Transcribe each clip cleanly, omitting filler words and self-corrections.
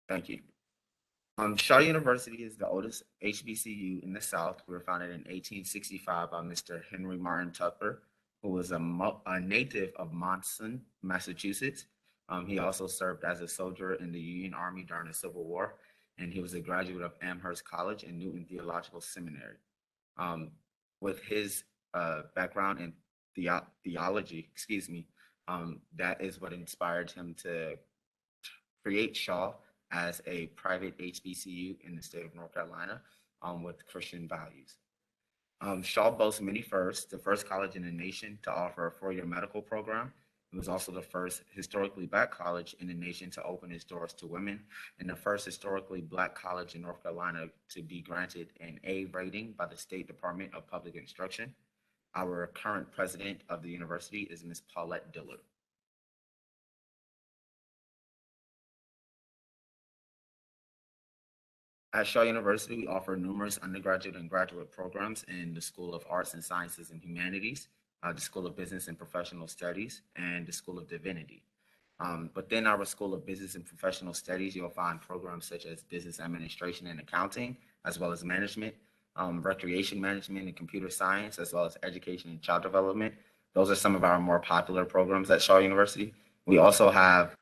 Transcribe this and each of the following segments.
Thank you. Shaw University is the oldest HBCU in the South. We were founded in 1865 by Mr. Henry Martin Tucker, who was a native of Monson, Massachusetts. He also served as a soldier in the Union Army during the Civil War, and he was a graduate of Amherst College and Newton Theological Seminary. Um, with his background in theology, that is what inspired him to create Shaw as a private HBCU in the state of North Carolina with Christian values. Shaw boasts many firsts, the first college in the nation to offer a four-year medical program. It was also the first historically Black college in the nation to open its doors to women, and the first historically Black college in North Carolina to be granted an A rating by the State Department of Public Instruction. Our current president of the university is Ms. Paulette Dillard. At Shaw University, we offer numerous undergraduate and graduate programs in the School of Arts and Sciences and Humanities, the School of Business and Professional Studies, and the School of Divinity. Within our School of Business and Professional Studies, you'll find programs such as Business Administration and Accounting, as well as Management, Recreation Management and Computer Science, as well as Education and Child Development. Those are some of our more popular programs at Shaw University. We also have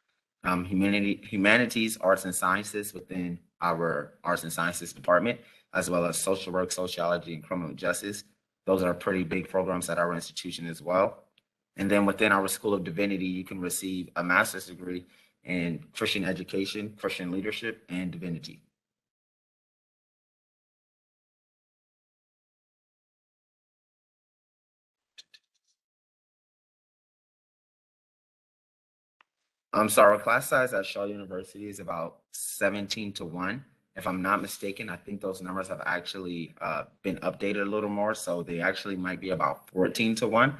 humanities, arts, and sciences within our arts and sciences department, as well as social work, sociology, and criminal justice. Those are pretty big programs at our institution as well. And then within our School of Divinity, you can receive a master's degree in Christian education, Christian leadership, and divinity. So our class size at Shaw University is about 17 to 1. If I'm not mistaken, I think those numbers have actually been updated a little more. So they actually might be about 14 to 1.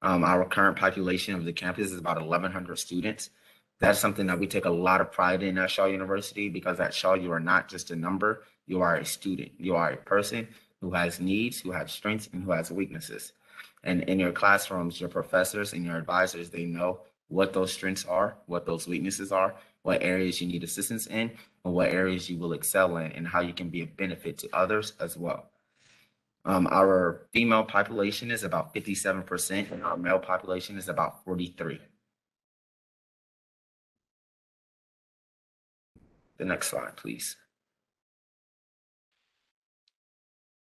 Our current population of the campus is about 1,100 students. That's something that we take a lot of pride in at Shaw University, because at Shaw, you are not just a number, you are a student. You are a person who has needs, who has strengths, and who has weaknesses. And in your classrooms, your professors and your advisors, they know what those strengths are, what those weaknesses are, what areas you need assistance in, and what areas you will excel in, and how you can be a benefit to others as well. Our female population is about 57%, and our male population is about 43%. The next slide, please.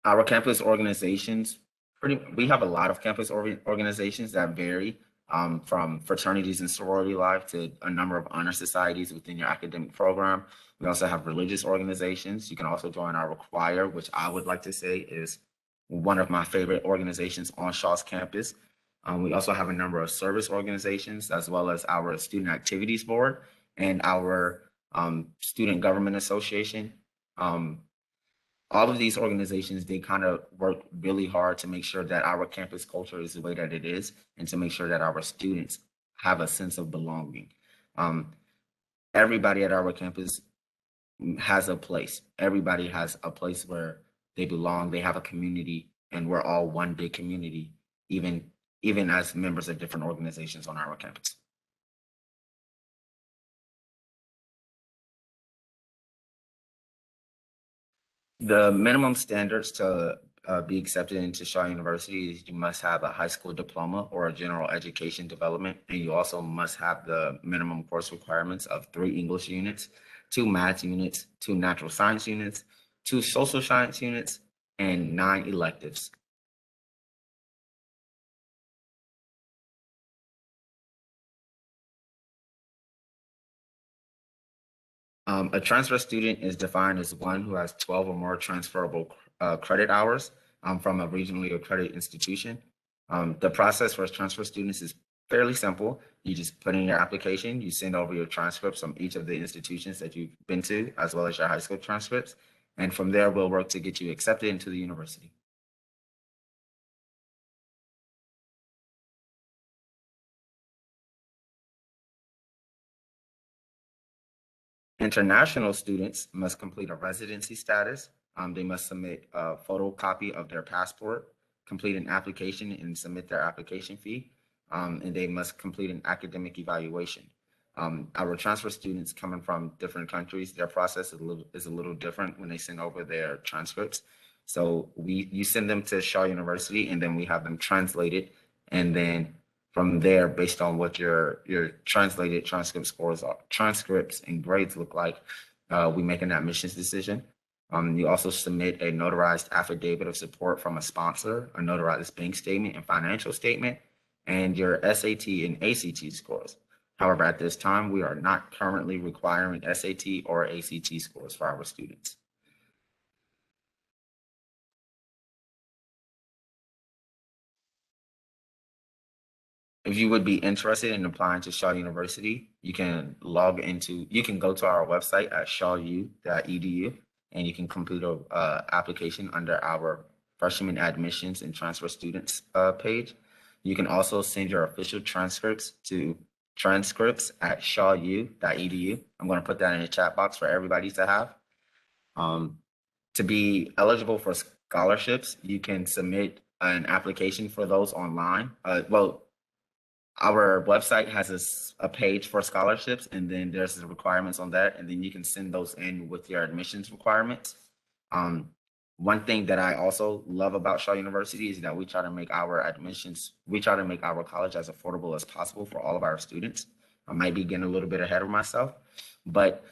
Our campus organizations, we have a lot of campus organizations that vary from fraternities and sorority life to a number of honor societies within your academic program. We also have religious organizations. You can also join our choir, which I would like to say is one of my favorite organizations on Shaw's campus. We also have a number of service organizations, as well as our Student Activities Board and our Student Government Association. All of these organizations, they kind of work really hard to make sure that our campus culture is the way that it is, and to make sure that our students have a sense of belonging. Everybody at our campus has a place. Everybody has a place where they belong. They have a community, and we're all one big community, even as members of different organizations on our campus. The minimum standards to be accepted into Shaw University is you must have a high school diploma or a general education development, and you also must have the minimum course requirements of 3 English units, 2 math units, 2 natural science units, 2 social science units, and 9 electives. A transfer student is defined as one who has 12 or more transferable credit hours from a regionally accredited institution. The process for transfer students is fairly simple. You just put in your application, you send over your transcripts from each of the institutions that you've been to, as well as your high school transcripts. And from there, we'll work to get you accepted into the university. International students must complete a residency status. They must submit a photocopy of their passport, complete an application and submit their application fee, and they must complete an academic evaluation. Our transfer students coming from different countries, their process is a little different when they send over their transcripts. So you send them to Shaw University, and then we have them translated, and then from there, based on what your translated transcript scores are, transcripts and grades look like, we make an admissions decision. You also submit a notarized affidavit of support from a sponsor, a notarized bank statement and financial statement, and your SAT and ACT scores. However, at this time, we are not currently requiring SAT or ACT scores for our students. If you would be interested in applying to Shaw University, you can go to our website at shawu.edu, and you can complete a application under our freshman admissions and transfer students page. You can also send your official transcripts to transcripts@shawu.edu. I'm going to put that in the chat box for everybody to have. To be eligible for scholarships, you can submit an application for those online. Our website has a page for scholarships, and then there's the requirements on that, and then you can send those in with your admissions requirements. One thing that I also love about Shaw University is that we try to make our college as affordable as possible for all of our students. I might be getting a little bit ahead of myself, but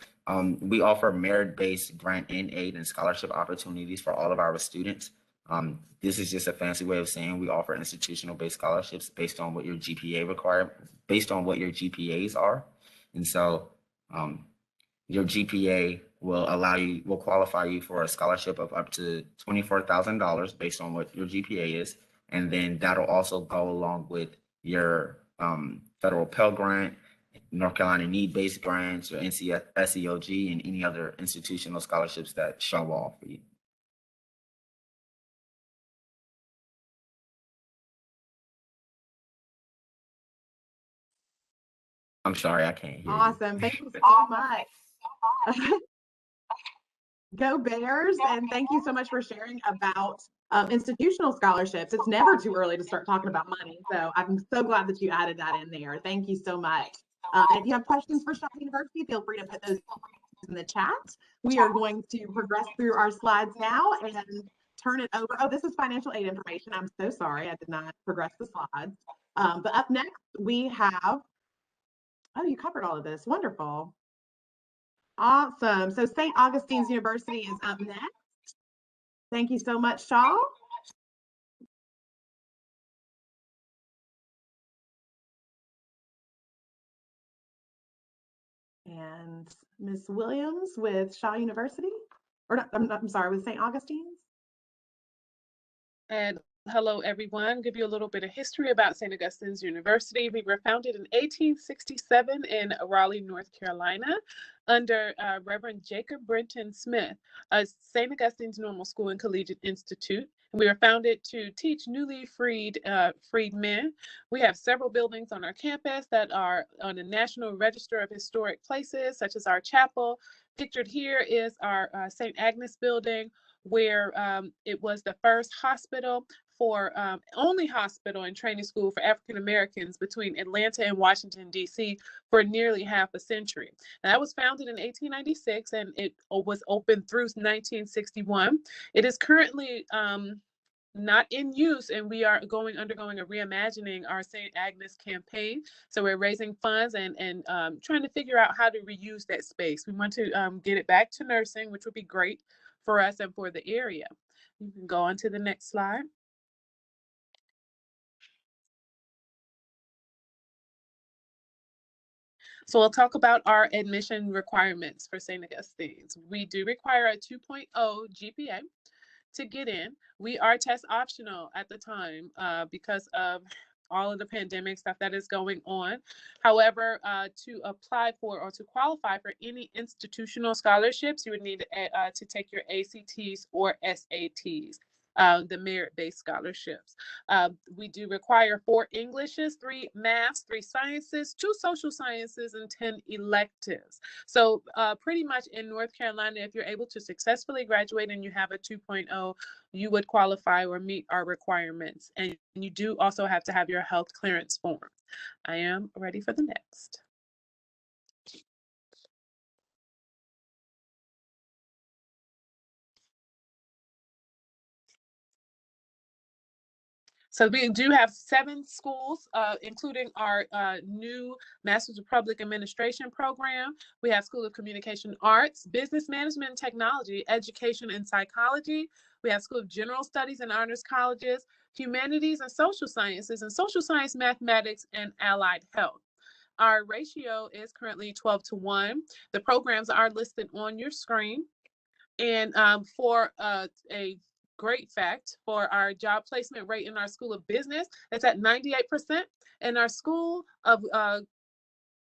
we offer merit-based grant and aid and scholarship opportunities for all of our students. This is just a fancy way of saying we offer institutional-based scholarships based on what your GPAs are. And so your GPA will qualify you for a scholarship of up to $24,000 based on what your GPA is. And then that'll also go along with your federal Pell Grant, North Carolina need-based grants, or SEOG, and any other institutional scholarships that Shaw will offer you. I'm sorry, I can't hear you. Awesome. Thank you so much. Go Bears, and thank you so much for sharing about institutional scholarships. It's never too early to start talking about money, so I'm so glad that you added that in there. Thank you so much. If you have questions for Shaw University, feel free to put those in the chat. We are going to progress through our slides now and turn it over. Oh, this is financial aid information. I'm so sorry, I did not progress the slides. But up next, we have, oh, you covered all of this. Wonderful. Awesome. So St. Augustine's University is up next. Thank you so much, Shaw. And Ms. Williams with Shaw University, or not, I'm sorry, with St. Augustine's. And hello, everyone. Give you a little bit of history about St. Augustine's University. We were founded in 1867 in Raleigh, North Carolina, under Reverend Jacob Brenton Smith, St. Augustine's Normal School and Collegiate Institute. We were founded to teach newly freed men. We have several buildings on our campus that are on the National Register of Historic Places, such as our chapel. Pictured here is our St. Agnes building, where it was the first hospital only hospital and training school for African Americans between Atlanta and Washington, D.C. for nearly half a century. Now, that was founded in 1896, and it was open through 1961. It is currently not in use, and we are undergoing a reimagining our St. Agnes campaign. So we're raising funds and trying to figure out how to reuse that space. We want to get it back to nursing, which would be great for us and for the area. You can go on to the next slide. So we'll talk about our admission requirements for St. Augustine's. We do require a 2.0 GPA to get in. We are test optional at the time because of all of the pandemic stuff that is going on. However, to apply for or to qualify for any institutional scholarships, you would need to take your ACTs or SATs. The merit-based scholarships. We do require 4 Englishes, 3 maths, 3 sciences, 2 social sciences, and 10 electives. So pretty much in North Carolina, if you're able to successfully graduate and you have a 2.0, you would qualify or meet our requirements. And you do also have to have your health clearance form. I am ready for the next. So we do have 7 schools, including our new Master's of Public Administration program. We have School of Communication Arts, Business Management and Technology, Education and Psychology. We have School of General Studies and Honors Colleges, Humanities and Social Sciences, and Social Science, Mathematics, and Allied Health. Our ratio is currently 12-1. The programs are listed on your screen. And for a great fact, for our job placement rate in our School of Business, it's at 98%. And our School of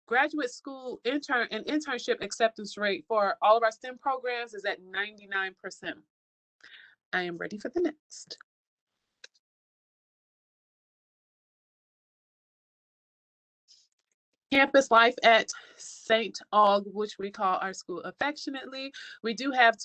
Graduate School internship acceptance rate for all of our STEM programs is at 99%. I am ready for the next. Campus life at St. Aug, which we call our school affectionately. We do have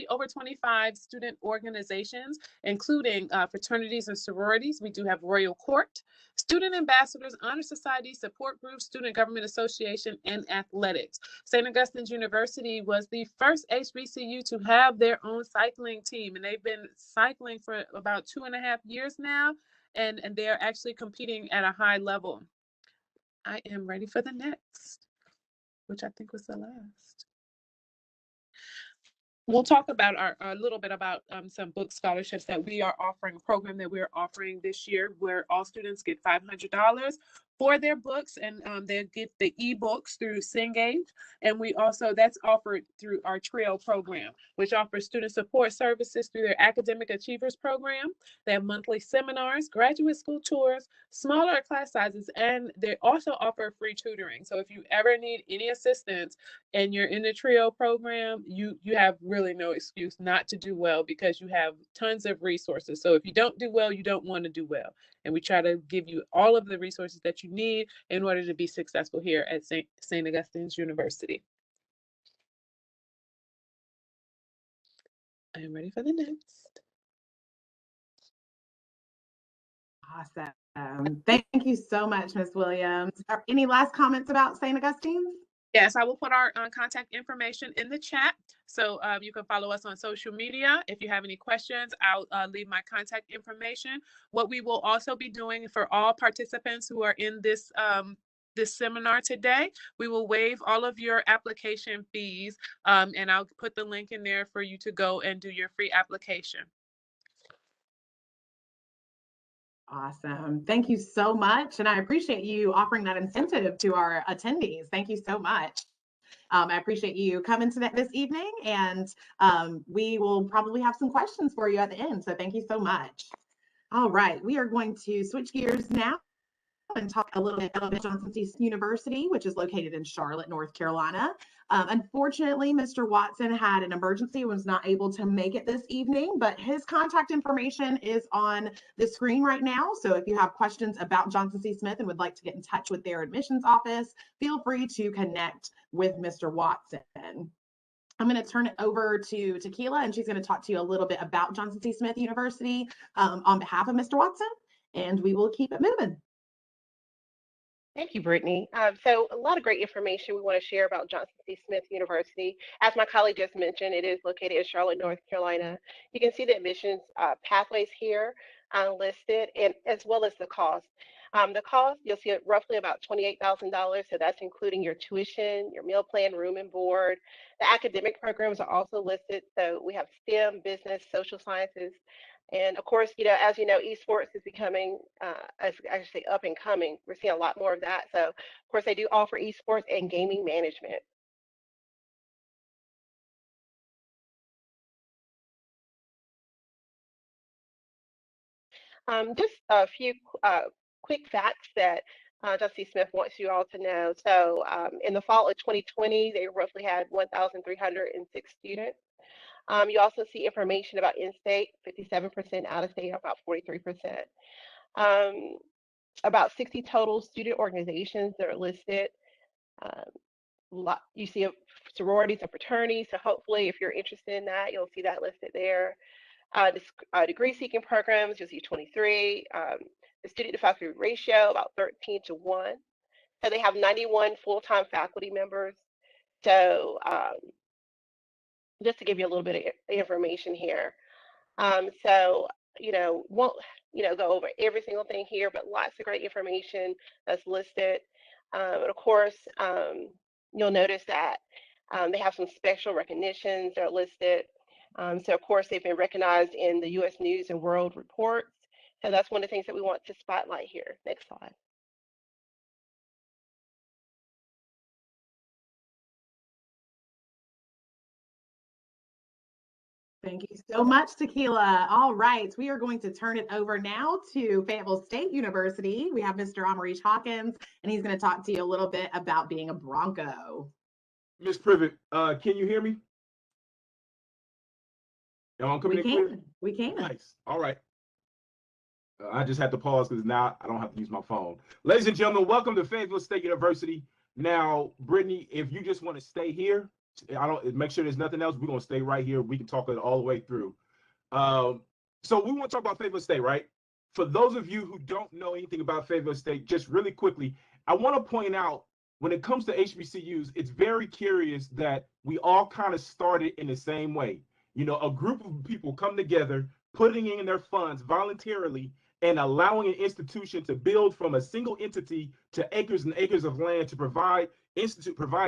over 25 student organizations, including fraternities and sororities. We do have Royal Court, student ambassadors, honor society, support groups, student government association, and athletics. St. Augustine's University was the first HBCU to have their own cycling team, and they've been cycling for about 2.5 years now, and they're actually competing at a high level. I am ready for the next, which I think was the last. We'll talk about a little bit about some book scholarships that we are offering, a program that we're offering this year where all students get $500 for their books, and they get the ebooks through Cengage. And we also, that's offered through our TRIO program, which offers student support services through their Academic Achievers program. They have monthly seminars, graduate school tours, smaller class sizes, and they also offer free tutoring. So if you ever need any assistance and you're in the TRIO program, you have really no excuse not to do well, because you have tons of resources. So if you don't do well, you don't want to do well. And we try to give you all of the resources that you need in order to be successful here at St. Augustine's University. I am ready for the next. Awesome. Thank you so much, Ms. Williams. Any last comments about St. Augustine's? Yes, I will put our contact information in the chat, so you can follow us on social media. If you have any questions, I'll leave my contact information. What we will also be doing for all participants who are in this this seminar today, we will waive all of your application fees, and I'll put the link in there for you to go and do your free application. Awesome. Thank you so much. And I appreciate you offering that incentive to our attendees. Thank you so much. I appreciate you coming to this evening, and we will probably have some questions for you at the end. So thank you so much. All right, we are going to switch gears now and talk a little bit about Johnson C. University, which is located in Charlotte, North Carolina. Unfortunately, Mr. Watson had an emergency and was not able to make it this evening, but his contact information is on the screen right now. So if you have questions about Johnson C. Smith and would like to get in touch with their admissions office, feel free to connect with Mr. Watson. I'm going to turn it over to Tequila, and she's going to talk to you a little bit about Johnson C. Smith University on behalf of Mr. Watson, and we will keep it moving. Thank you, Brittany. So a lot of great information we want to share about Johnson C. Smith University. As my colleague just mentioned, it is located in Charlotte, North Carolina. You can see the admissions pathways here listed, and as well as the cost. The cost, you'll see it roughly about $28,000. So that's including your tuition, your meal plan, room and board. The academic programs are also listed. So we have STEM, business, social sciences. And of course, as you know, esports is becoming actually up and coming. We're seeing a lot more of that. So of course, they do offer esports and gaming management. Just a few quick facts that Johnson C. Smith wants you all to know. So in the fall of 2020, they roughly had 1,306 students. You also see information about in-state, 57%, out-of-state, about 43%. About 60 total student organizations that are listed. You see sororities and fraternities, so hopefully if you're interested in that, you'll see that listed there. Degree-seeking programs, you'll see 23. The student-to-faculty ratio, about 13-1. So they have 91 full-time faculty members. So just to give you a little bit of information here. So won't, go over every single thing here, but lots of great information that's listed. And of course, you'll notice that they have some special recognitions that are listed. So of course, they've been recognized in the U.S. News and World Reports. So that's one of the things that we want to spotlight here. Next slide. Thank you so much, Tequila. All right, we are going to turn it over now to Fayetteville State University. We have Mr. Amarish Hawkins, and he's going to talk to you a little bit about being a Bronco. Ms. Privet, can you hear me? Am I coming in clear? We can. Nice. All right. I just had to pause because now I don't have to use my phone. Ladies and gentlemen, welcome to Fayetteville State University. Now, Brittany, if you just want to stay here, make sure there's nothing else. We're going to stay right here. We can talk it all the way through. So we want to talk about Fayetteville State, right? For those of you who don't know anything about Fayetteville State, just really quickly, I want to point out when it comes to HBCUs, it's very curious that we all kind of started in the same way. A group of people come together, putting in their funds voluntarily and allowing an institution to build from a single entity to acres and acres of land to provide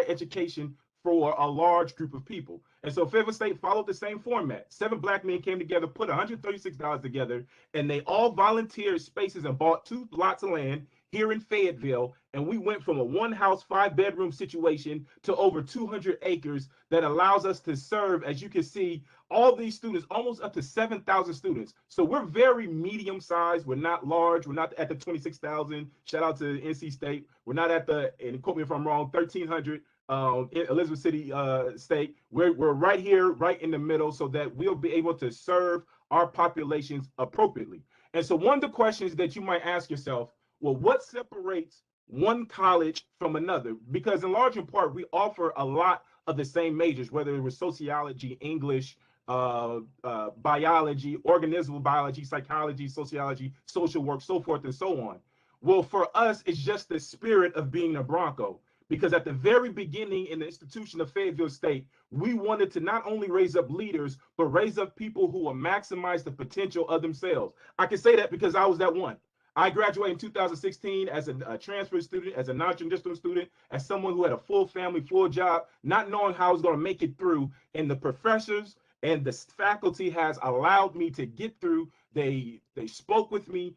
education for a large group of people. And so Fayetteville State followed the same format. 7 Black men came together, put $136 together, and they all volunteered spaces and bought 2 lots of land here in Fayetteville. And we went from a 1-house, 5-bedroom situation to over 200 acres that allows us to serve, as you can see, all these students, almost up to 7,000 students. So we're very medium sized. We're not large. We're not at the 26,000. Shout out to NC State. We're not at the, and quote me if I'm wrong, 1,300 Elizabeth City State. We're right here, right in the middle, so that we'll be able to serve our populations appropriately. And so one of the questions that you might ask yourself, well, what separates one college from another? Because in large part, we offer a lot of the same majors, whether it was sociology, English, biology, organismal biology, psychology, sociology, social work, so forth and so on. Well, for us, it's just the spirit of being a Bronco. Because at the very beginning in the institution of Fayetteville State, we wanted to not only raise up leaders, but raise up people who will maximize the potential of themselves. I can say that because I was that one. I graduated in 2016 as a transfer student, as a non-traditional student, as someone who had a full family, full job, not knowing how I was going to make it through. And the professors and the faculty has allowed me to get through. They spoke with me.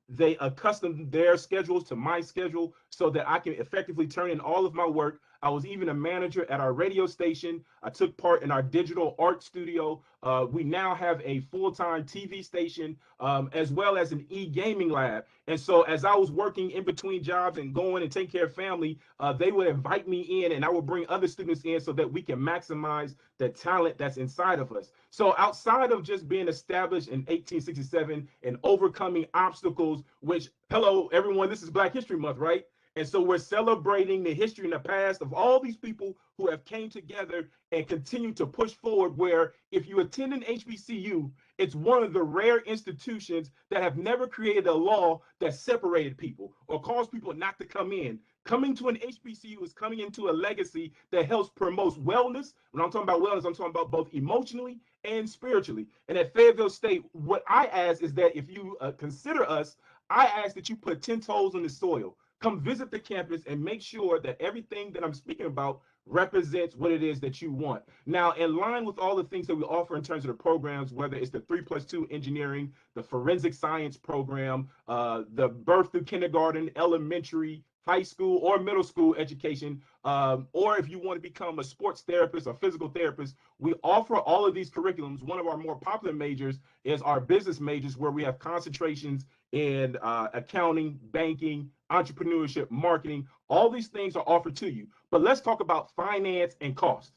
They accustomed their schedules to my schedule so that I can effectively turn in all of my work. I was even a manager at our radio station. I took part in our digital art studio. We now have a full-time TV station, as well as an e-gaming lab. And so as I was working in between jobs and going and taking care of family, they would invite me in and I would bring other students in so that we can maximize the talent that's inside of us. So outside of just being established in 1867 and overcoming obstacles, which, hello, everyone, this is Black History Month, right? And so we're celebrating the history and the past of all these people who have came together and continue to push forward, where if you attend an HBCU, it's one of the rare institutions that have never created a law that separated people or caused people not to come in. Coming to an HBCU is coming into a legacy that helps promote wellness. When I'm talking about wellness, I'm talking about both emotionally and spiritually. And at Fayetteville State, what I ask is that if you consider us, I ask that you put 10 toes in the soil. Come visit the campus and make sure that everything that I'm speaking about represents what it is that you want. Now, in line with all the things that we offer in terms of the programs, whether it's the 3+2 engineering, the forensic science program, the birth through kindergarten, elementary, high school, or middle school education, or if you want to become a sports therapist or physical therapist, we offer all of these curriculums. One of our more popular majors is our business majors, where we have concentrations in accounting, banking, entrepreneurship, marketing. All these things are offered to you. But let's talk about finance and cost.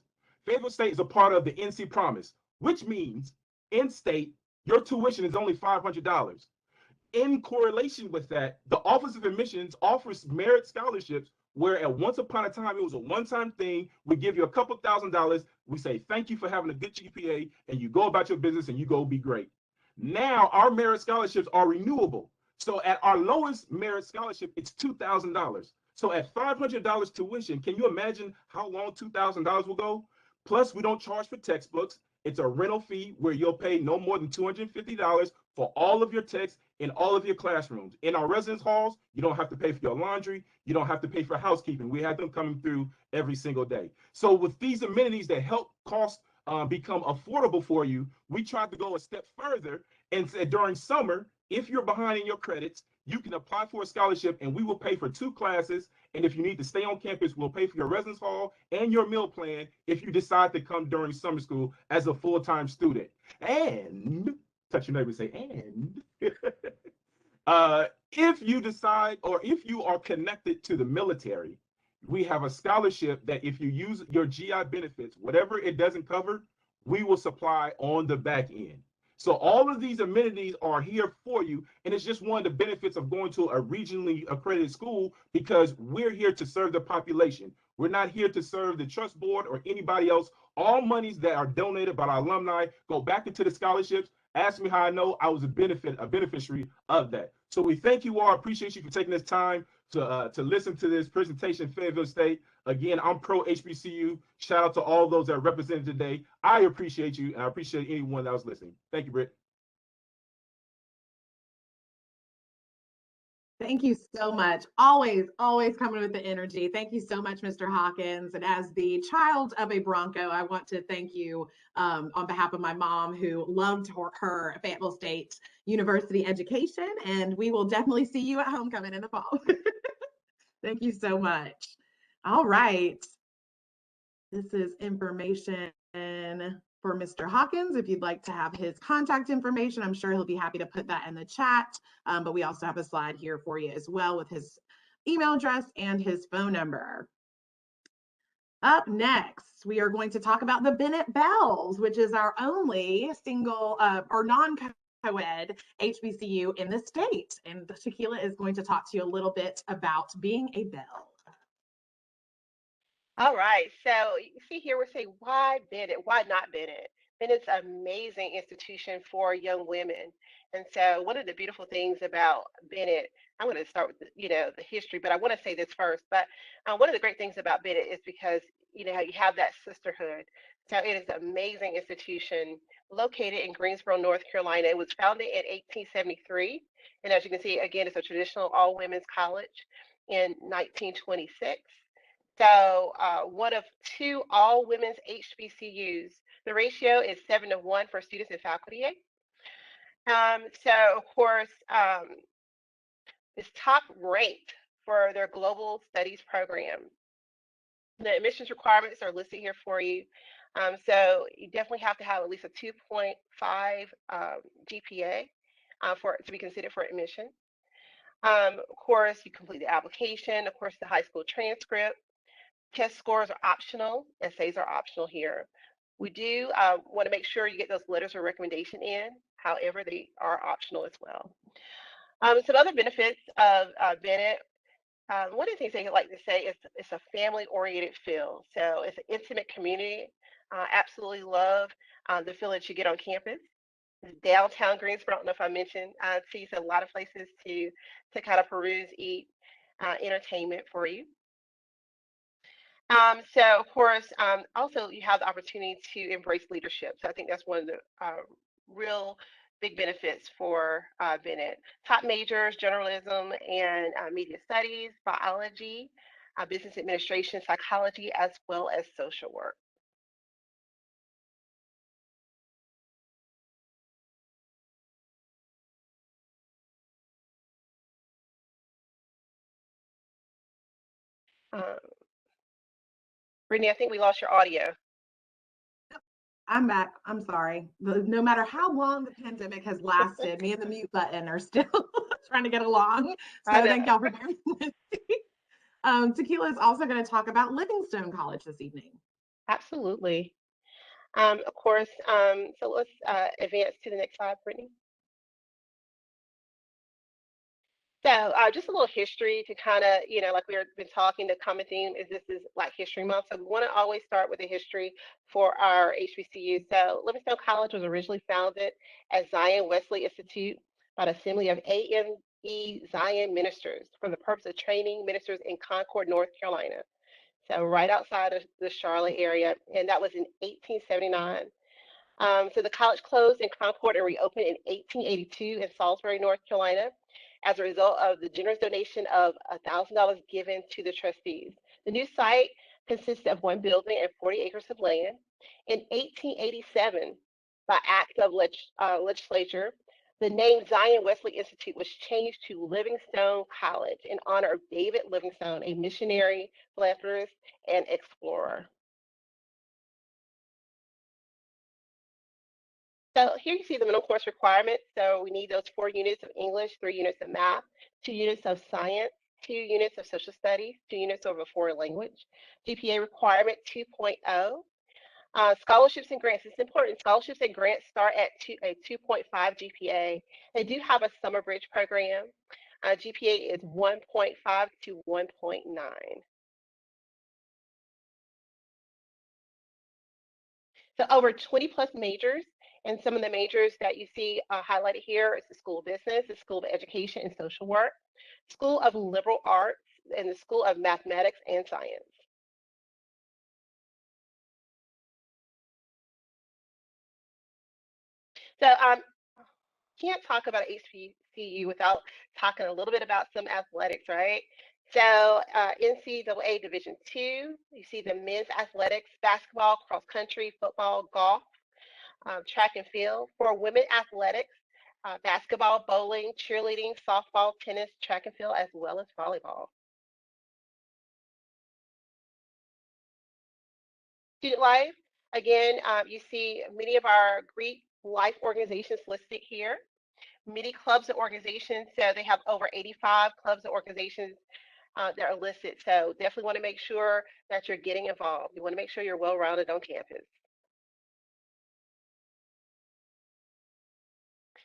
Fayetteville State is a part of the NC Promise, which means in state, your tuition is only $500. In correlation with that, the Office of Admissions offers merit scholarships, where at once upon a time, it was a one-time thing. We give you a couple $1,000. We say, thank you for having a good GPA, and you go about your business and you go be great. Now our merit scholarships are renewable. So at our lowest merit scholarship, it's $2,000. So at $500 tuition, can you imagine how long $2,000 will go? Plus, we don't charge for textbooks. It's a rental fee where you'll pay no more than $250 for all of your texts in all of your classrooms. In our residence halls, you don't have to pay for your laundry. You don't have to pay for housekeeping. We have them coming through every single day. So with these amenities that help cost become affordable for you, we tried to go a step further and said during summer, if you're behind in your credits, you can apply for a scholarship and we will pay for 2 classes. And if you need to stay on campus, we'll pay for your residence hall and your meal plan if you decide to come during summer school as a full-time student. And touch your neighbor and say, and if you decide, or if you are connected to the military, we have a scholarship that if you use your GI benefits, whatever it doesn't cover, we will supply on the back end. So all of these amenities are here for you, and it's just one of the benefits of going to a regionally accredited school, because we're here to serve the population. We're not here to serve the trust board or anybody else. All monies that are donated by our alumni go back into the scholarships. Ask me how I know. I was a beneficiary of that. So we thank you all. Appreciate you for taking this time to listen to this presentation, Fayetteville State. Again, I'm pro HBCU. Shout out to all those that are represented today. I appreciate you, and I appreciate anyone that was listening. Thank you, Britt. Thank you so much. Always, always coming with the energy. Thank you so much, Mr. Hawkins. And as the child of a Bronco, I want to thank you on behalf of my mom, who loved her Fayetteville State University education. And we will definitely see you at homecoming in the fall. Thank you so much. All right. This is information for Mr. Hawkins. If you'd like to have his contact information, I'm sure he'll be happy to put that in the chat. But we also have a slide here for you as well with his email address and his phone number. Up next, we are going to talk about the Bennett Bells, which is our only single or non-co-ed HBCU in the state. And Tequila is going to talk to you a little bit about being a Bell. All right, so you see here, we're saying, why Bennett? Why not Bennett? Bennett's an amazing institution for young women. And so one of the beautiful things about Bennett, I'm going to start with the history, but I want to say this first. But one of the great things about Bennett is because you have that sisterhood. So it is an amazing institution located in Greensboro, North Carolina. It was founded in 1873. And as you can see, again, it's a traditional all-women's college in 1926. So one of 2 all-women's HBCUs. The ratio is 7-to-1 for students and faculty. So of course, it's top ranked for their global studies program. The admissions requirements are listed here for you. So you definitely have to have at least a 2.5 GPA to be considered for admission. Of course, you complete the application. Of course, the high school transcript. Test scores are optional. Essays are optional here. We do want to make sure you get those letters of recommendation in. However, they are optional as well. Some other benefits of Bennett. One of the things I like to say is it's a family-oriented feel. So it's an intimate community. Absolutely love the feel that you get on campus. Downtown Greensboro, I don't know if I mentioned, see a lot of places to kind of peruse, eat, entertainment for you. So of course, also you have the opportunity to embrace leadership. So I think that's one of the real big benefits for Bennett. Top majors, journalism and media studies, biology, business administration, psychology, as well as social work. Brittany, I think we lost your audio. I'm back. I'm sorry. No matter how long the pandemic has lasted, me and the mute button are still trying to get along. So thank y'all for bearing with me. Tequila is also going to talk about Livingstone College this evening. Absolutely. Of course, so let's advance to the next slide, Brittany. So just a little history to kind of, like we've been talking, the common theme is this is Black History Month. So we want to always start with the history for our HBCU. So Livingstone College was originally founded as Zion Wesley Institute by the Assembly of AME Zion ministers for the purpose of training ministers in Concord, North Carolina. So right outside of the Charlotte area. And that was in 1879. So the college closed in Concord and reopened in 1882 in Salisbury, North Carolina, as a result of the generous donation of $1,000 given to the trustees. The new site consists of one building and 40 acres of land. In 1887, by act of legislature, the name Zion Wesley Institute was changed to Livingstone College in honor of David Livingstone, a missionary, philanthropist, and explorer. So here you see the minimum course requirements. So we need those 4 units of English, 3 units of math, 2 units of science, 2 units of social studies, 2 units of a foreign language. GPA requirement 2.0. Scholarships and grants, it's important. Scholarships and grants start at a 2.5 GPA. They do have a summer bridge program. GPA is 1.5 to 1.9. So over 20 plus majors, and some of the majors that you see highlighted here is the School of Business, the School of Education and Social Work, School of Liberal Arts, and the School of Mathematics and Science. So can't talk about HBCU without talking a little bit about some athletics, right? So NCAA Division II, you see the men's athletics, basketball, cross country, football, golf, track and field. For women athletics, basketball, bowling, cheerleading, softball, tennis, track and field, as well as volleyball. Student life, again, you see many of our Greek life organizations listed here. Many clubs and organizations, so they have over 85 clubs and organizations that are listed. So definitely want to make sure that you're getting involved. You want to make sure you're well-rounded on campus.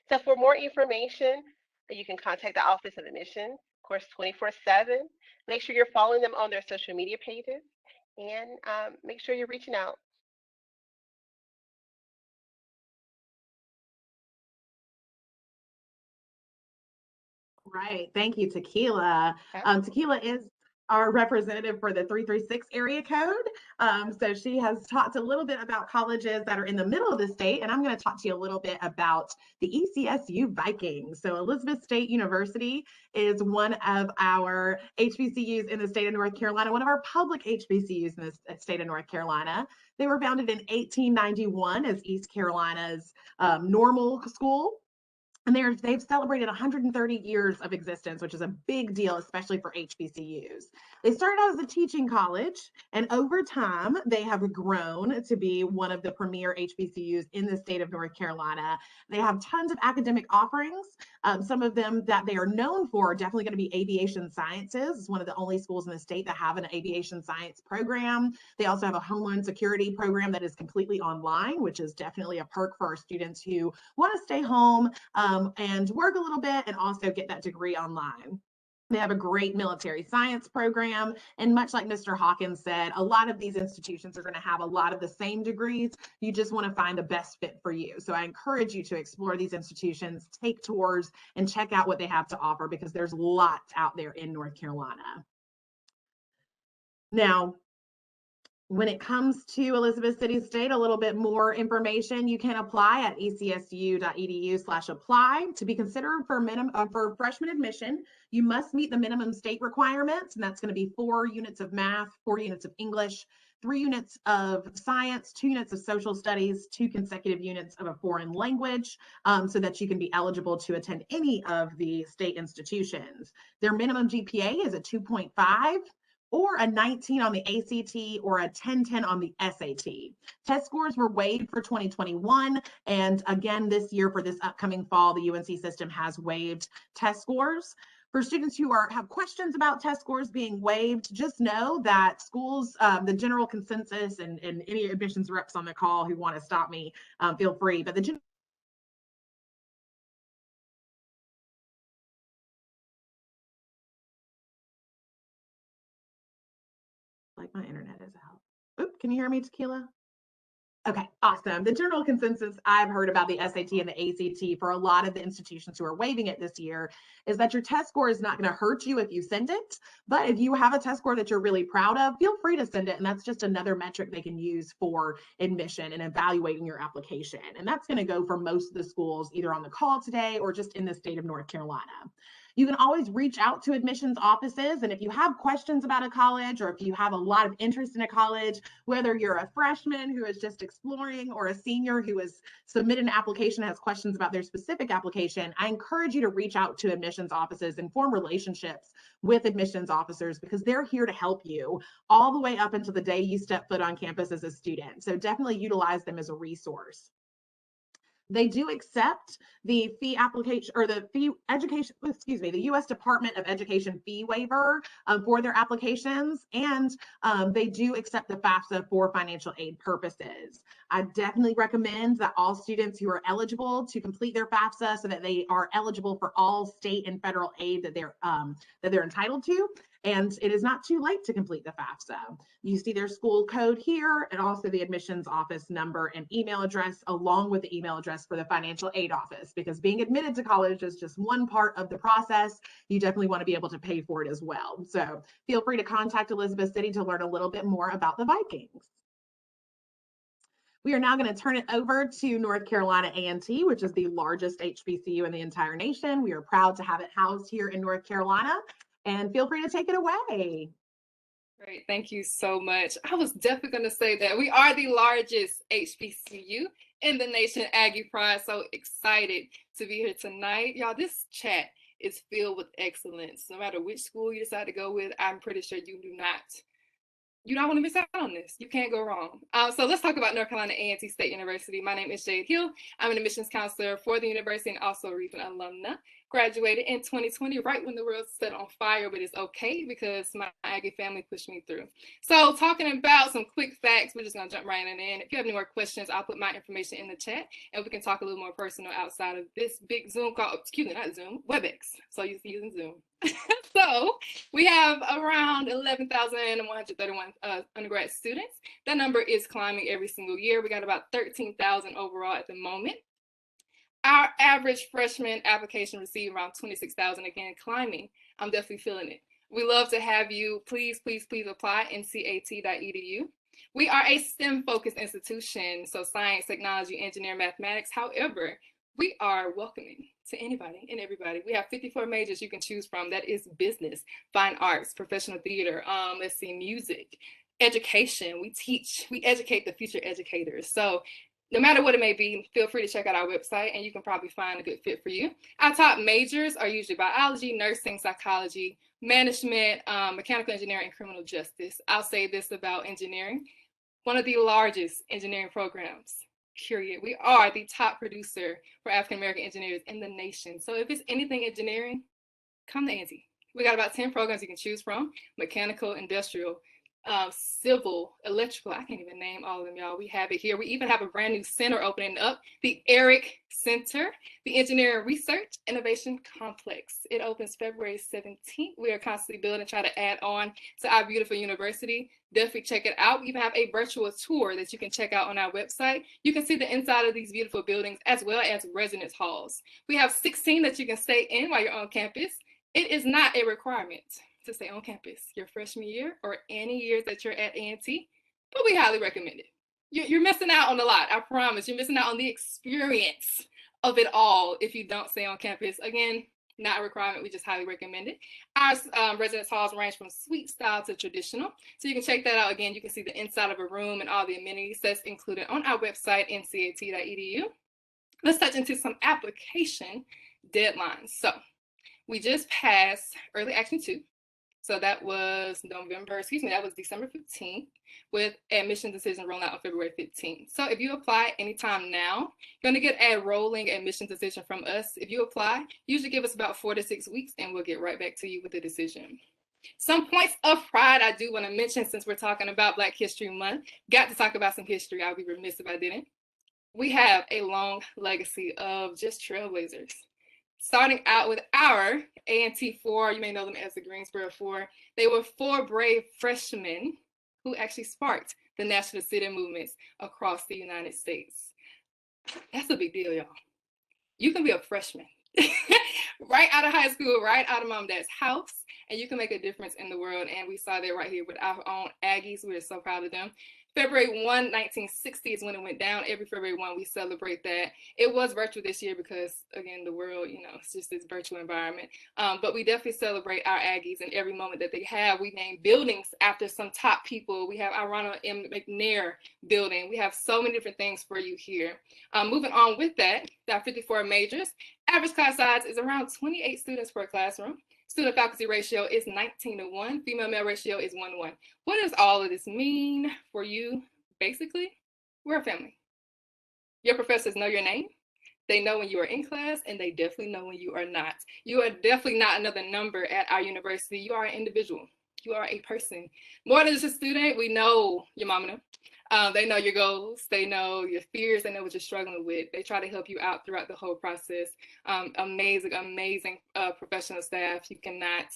So for more information, you can contact the Office of Admissions, of course, 24/7. Make sure you're following them on their social media pages, and make sure you're reaching out. Right. Thank you, Tequila. Tequila is our representative for the 336 area code. So she has talked a little bit about colleges that are in the middle of the state, and I'm going to talk to you a little bit about the ECSU Vikings. So Elizabeth State University is one of our HBCUs in the state of North Carolina, one of our public HBCUs in the state of North Carolina. They were founded in 1891 as East Carolina's normal school. And they've celebrated 130 years of existence, which is a big deal, especially for HBCUs. They started out as a teaching college, and over time, they have grown to be one of the premier HBCUs in the state of North Carolina. They have tons of academic offerings. Some of them that they are known for are definitely going to be aviation sciences. It's one of the only schools in the state that have an aviation science program. They also have a homeland security program that is completely online, which is definitely a perk for our students who want to stay home and work a little bit and also get that degree online. They have a great military science program. And much like Mr. Hawkins said, a lot of these institutions are going to have a lot of the same degrees. You just want to find the best fit for you. So I encourage you to explore these institutions, take tours, and check out what they have to offer because there's lots out there in North Carolina. Now, when it comes to Elizabeth City State, a little bit more information, you can apply at ecsu.edu/apply. To be considered for freshman admission, you must meet the minimum state requirements, and that's going to be 4 units of math, 4 units of English, 3 units of science, 2 units of social studies, 2 consecutive units of a foreign language, so that you can be eligible to attend any of the state institutions. Their minimum GPA is a 2.5. or a 19 on the ACT or a 10/10 on the SAT. Test scores were waived for 2021. And again, this year for this upcoming fall, the UNC system has waived test scores. For students who have questions about test scores being waived, just know that schools, the general consensus, and any admissions reps on the call who want to stop me, feel free. But the general like my internet is out. Oop, can you hear me, Tequila? Okay, awesome. The general consensus I've heard about the SAT and the ACT for a lot of the institutions who are waiving it this year is that your test score is not going to hurt you if you send it. But if you have a test score that you're really proud of, feel free to send it. And that's just another metric they can use for admission and evaluating your application. And that's going to go for most of the schools either on the call today or just in the state of North Carolina. You can always reach out to admissions offices. And if you have questions about a college, or if you have a lot of interest in a college, whether you're a freshman who is just exploring or a senior who has submitted an application and has questions about their specific application, I encourage you to reach out to admissions offices and form relationships with admissions officers, because they're here to help you all the way up until the day you step foot on campus as a student. So definitely utilize them as a resource. They do accept the fee application or the fee education, the U.S. Department of Education fee waiver for their applications. And they do accept the FAFSA for financial aid purposes. I definitely recommend that all students who are eligible to complete their FAFSA so that they are eligible for all state and federal aid that they're entitled to. And it is not too late to complete the FAFSA. You see their school code here, and also the admissions office number and email address, along with the email address for the financial aid office, because being admitted to college is just one part of the process. You definitely want to be able to pay for it as well. So feel free to contact Elizabeth City to learn a little bit more about the Vikings. We are now going to turn it over to North Carolina A&T, which is the largest HBCU in the entire nation. We are proud to have it housed here in North Carolina. And feel free to take it away. Great, thank you so much. I was definitely going to say that we are the largest HBCU in the nation, Aggie Pride. So excited to be here tonight. Y'all, this chat is filled with excellence. No matter which school you decide to go with, I'm pretty sure you don't want to miss out on this. You can't go wrong. So let's talk about North Carolina A&T State University. My name is Jade Hill. I'm an admissions counselor for the university and also a recent alumna. Graduated in 2020, right when the world set on fire, but it's okay because my Aggie family pushed me through. So talking about some quick facts, we're just gonna jump right in. If you have any more questions, I'll put my information in the chat and we can talk a little more personal outside of this big Zoom call, excuse me, not Zoom, WebEx. So you're using Zoom. So we have around 11,131 undergrad students. That number is climbing every single year. We got about 13,000 overall at the moment. Our average freshman application received around 26,000, again, climbing. I'm definitely feeling it. We love to have you. Please, please, please apply, ncat.edu. We are a STEM-focused institution, so science, technology, engineering, mathematics. However, we are welcoming to anybody and everybody. We have 54 majors you can choose from. That is business, fine arts, professional theater, music, education. We educate the future educators. So no matter what it may be, feel free to check out our website and you can probably find a good fit for you. Our top majors are usually biology, nursing, psychology, management, mechanical engineering, and criminal justice. I'll say this about engineering. One of the largest engineering programs, period. We are the top producer for African-American engineers in the nation. So if it's anything engineering, come to A&T. We got about 10 programs you can choose from: mechanical, industrial, civil, electrical. I can't even name all of them, y'all. We have it here. We even have a brand new center opening up, the Eric Center, the Engineering Research Innovation Complex. It opens February 17th. We are constantly building, trying to add on to our beautiful university. Definitely check it out. We even have a virtual tour that you can check out on our website. You can see the inside of these beautiful buildings as well as residence halls. We have 16 that you can stay in while you're on campus. It is not a requirement to stay on campus your freshman year or any years that you're at A&T, but we highly recommend it. You're missing out on a lot, I promise. You're missing out on the experience of it all if you don't stay on campus. Again, not a requirement, we just highly recommend it. Our residence halls range from suite style to traditional, so you can check that out. Again, you can see the inside of a room and all the amenities that's included on our website, ncat.edu. Let's touch into some application deadlines. So we just passed early action 2. So that was December 15th, with admission decision rolling out on February 15th. So if you apply anytime now, you're gonna get a rolling admission decision from us. If you apply, usually give us about 4 to 6 weeks and we'll get right back to you with the decision. Some points of pride I do wanna mention, since we're talking about Black History Month. Got to talk about some history. I'll be remiss if I didn't. We have a long legacy of just trailblazers. Starting out with our A&T 4, you may know them as the Greensboro 4. They were 4 brave freshmen who actually sparked the national sit-in movements across the United States. That's a big deal, y'all. You can be a freshman right out of high school, right out of mom and dad's house, and you can make a difference in the world. And we saw that right here with our own Aggies. We're so proud of them. February 1, 1960 is when it went down. Every February 1, we celebrate that. It was virtual this year because, again, the world, you know, it's just this virtual environment. But we definitely celebrate our Aggies and every moment that they have. We name buildings after some top people. We have our Ronald M. McNair building. We have so many different things for you here. Moving on with that, there are 54 majors. Average class size is around 28 students per classroom. Student faculty ratio is 19:1. Female male ratio is 1:1. What does all of this mean for you? Basically, we're a family. Your professors know your name. They know when you are in class, and they definitely know when you are not. You are definitely not another number at our university. You are an individual. You are a person. More than just a student, we know your mama know. They know your goals, they know your fears, they know what you're struggling with. They try to help you out throughout the whole process. Amazing professional staff. You cannot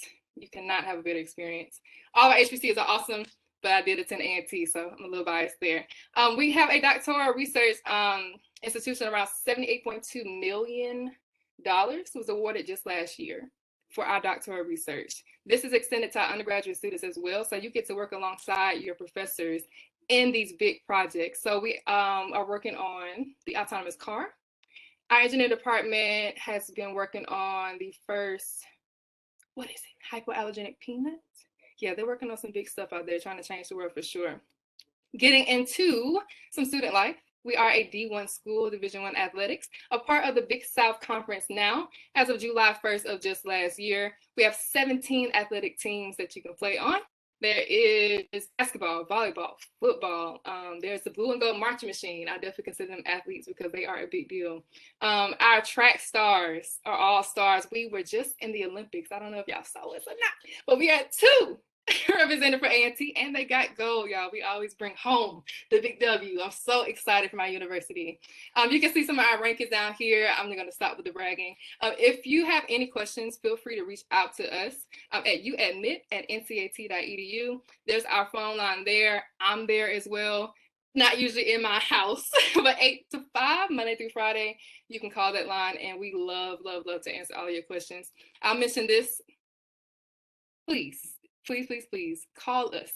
have a better experience. All our HBCUs are awesome, but I did attend A&T, so I'm a little biased there. We have a doctoral research institution. Around $78.2 million was awarded just last year for our doctoral research. This is extended to our undergraduate students as well, so you get to work alongside your professors in these big projects. So we are working on the autonomous car. Our engineering department has been working on the first, hypoallergenic peanuts? Yeah, they're working on some big stuff out there, trying to change the world for sure. Getting into some student life. We are a D1 school, Division I athletics, a part of the Big South Conference now. As of July 1st of just last year, we have 17 athletic teams that you can play on. There is basketball, volleyball, football. There's the blue and gold marching machine. I definitely consider them athletes because they are a big deal. Our track stars are all stars. We were just in the Olympics. I don't know if y'all saw us or not, but we had 2 represented for A&T, and they got gold, y'all. We always bring home the big W. I'm so excited for my university. You can see some of our rankings down here. I'm going to stop with the bragging. If you have any questions, feel free to reach out to us at uadmit@ncat.edu. There's our phone line there. I'm there as well. Not usually in my house, but 8 to 5, Monday through Friday. You can call that line, and we love to answer all your questions. I'll mention this. Please call us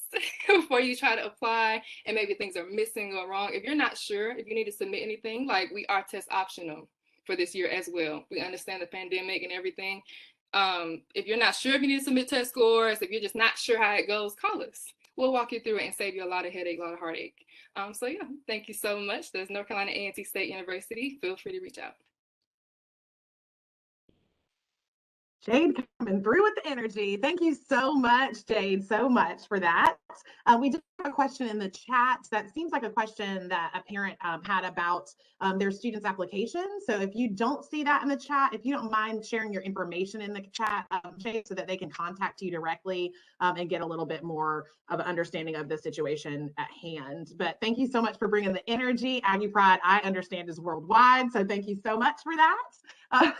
before you try to apply and maybe things are missing or wrong. If you're not sure, if you need to submit anything, like, we are test optional for this year as well. We understand the pandemic and everything. If you're not sure if you need to submit test scores, if you're just not sure how it goes, call us. We'll walk you through it and save you a lot of headache, a lot of heartache. So yeah, thank you so much. There's North Carolina A&T State University. Feel free to reach out. Jade coming through with the energy. Thank you so much, Jade, so much for that. We did have a question in the chat that seems like a question that a parent had about their student's application. So if you don't see that in the chat, if you don't mind sharing your information in the chat, Jade, so that they can contact you directly and get a little bit more of an understanding of the situation at hand. But thank you so much for bringing the energy. Aggie Pride, I understand, is worldwide. So thank you so much for that.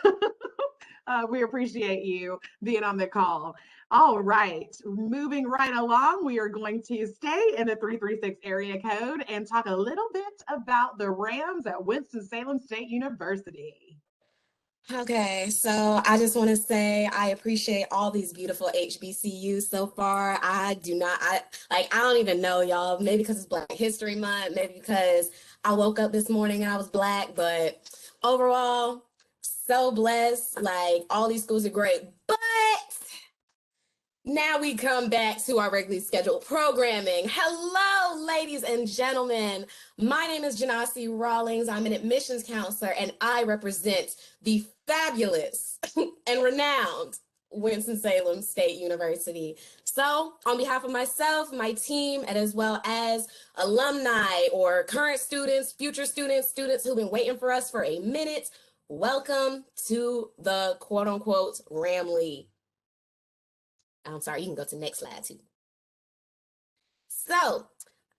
We appreciate you being on the call. All right, moving right along, we are going to stay in the 336 area code and talk a little bit about the Rams at Winston-Salem State University. Okay, so I just want to say I appreciate all these beautiful HBCUs so far. I don't even know, y'all. Maybe because it's Black History Month, maybe because I woke up this morning and I was Black, but overall, so blessed. Like, all these schools are great, but now we come back to our regularly scheduled programming. Hello, ladies and gentlemen. My name is Janasi Rawlings. I'm an admissions counselor, and I represent the fabulous and renowned Winston-Salem State University. So on behalf of myself, my team, and as well as alumni or current students, future students, students who've been waiting for us for a minute, welcome to the quote-unquote Ramley. I'm sorry, you can go to the next slide too. So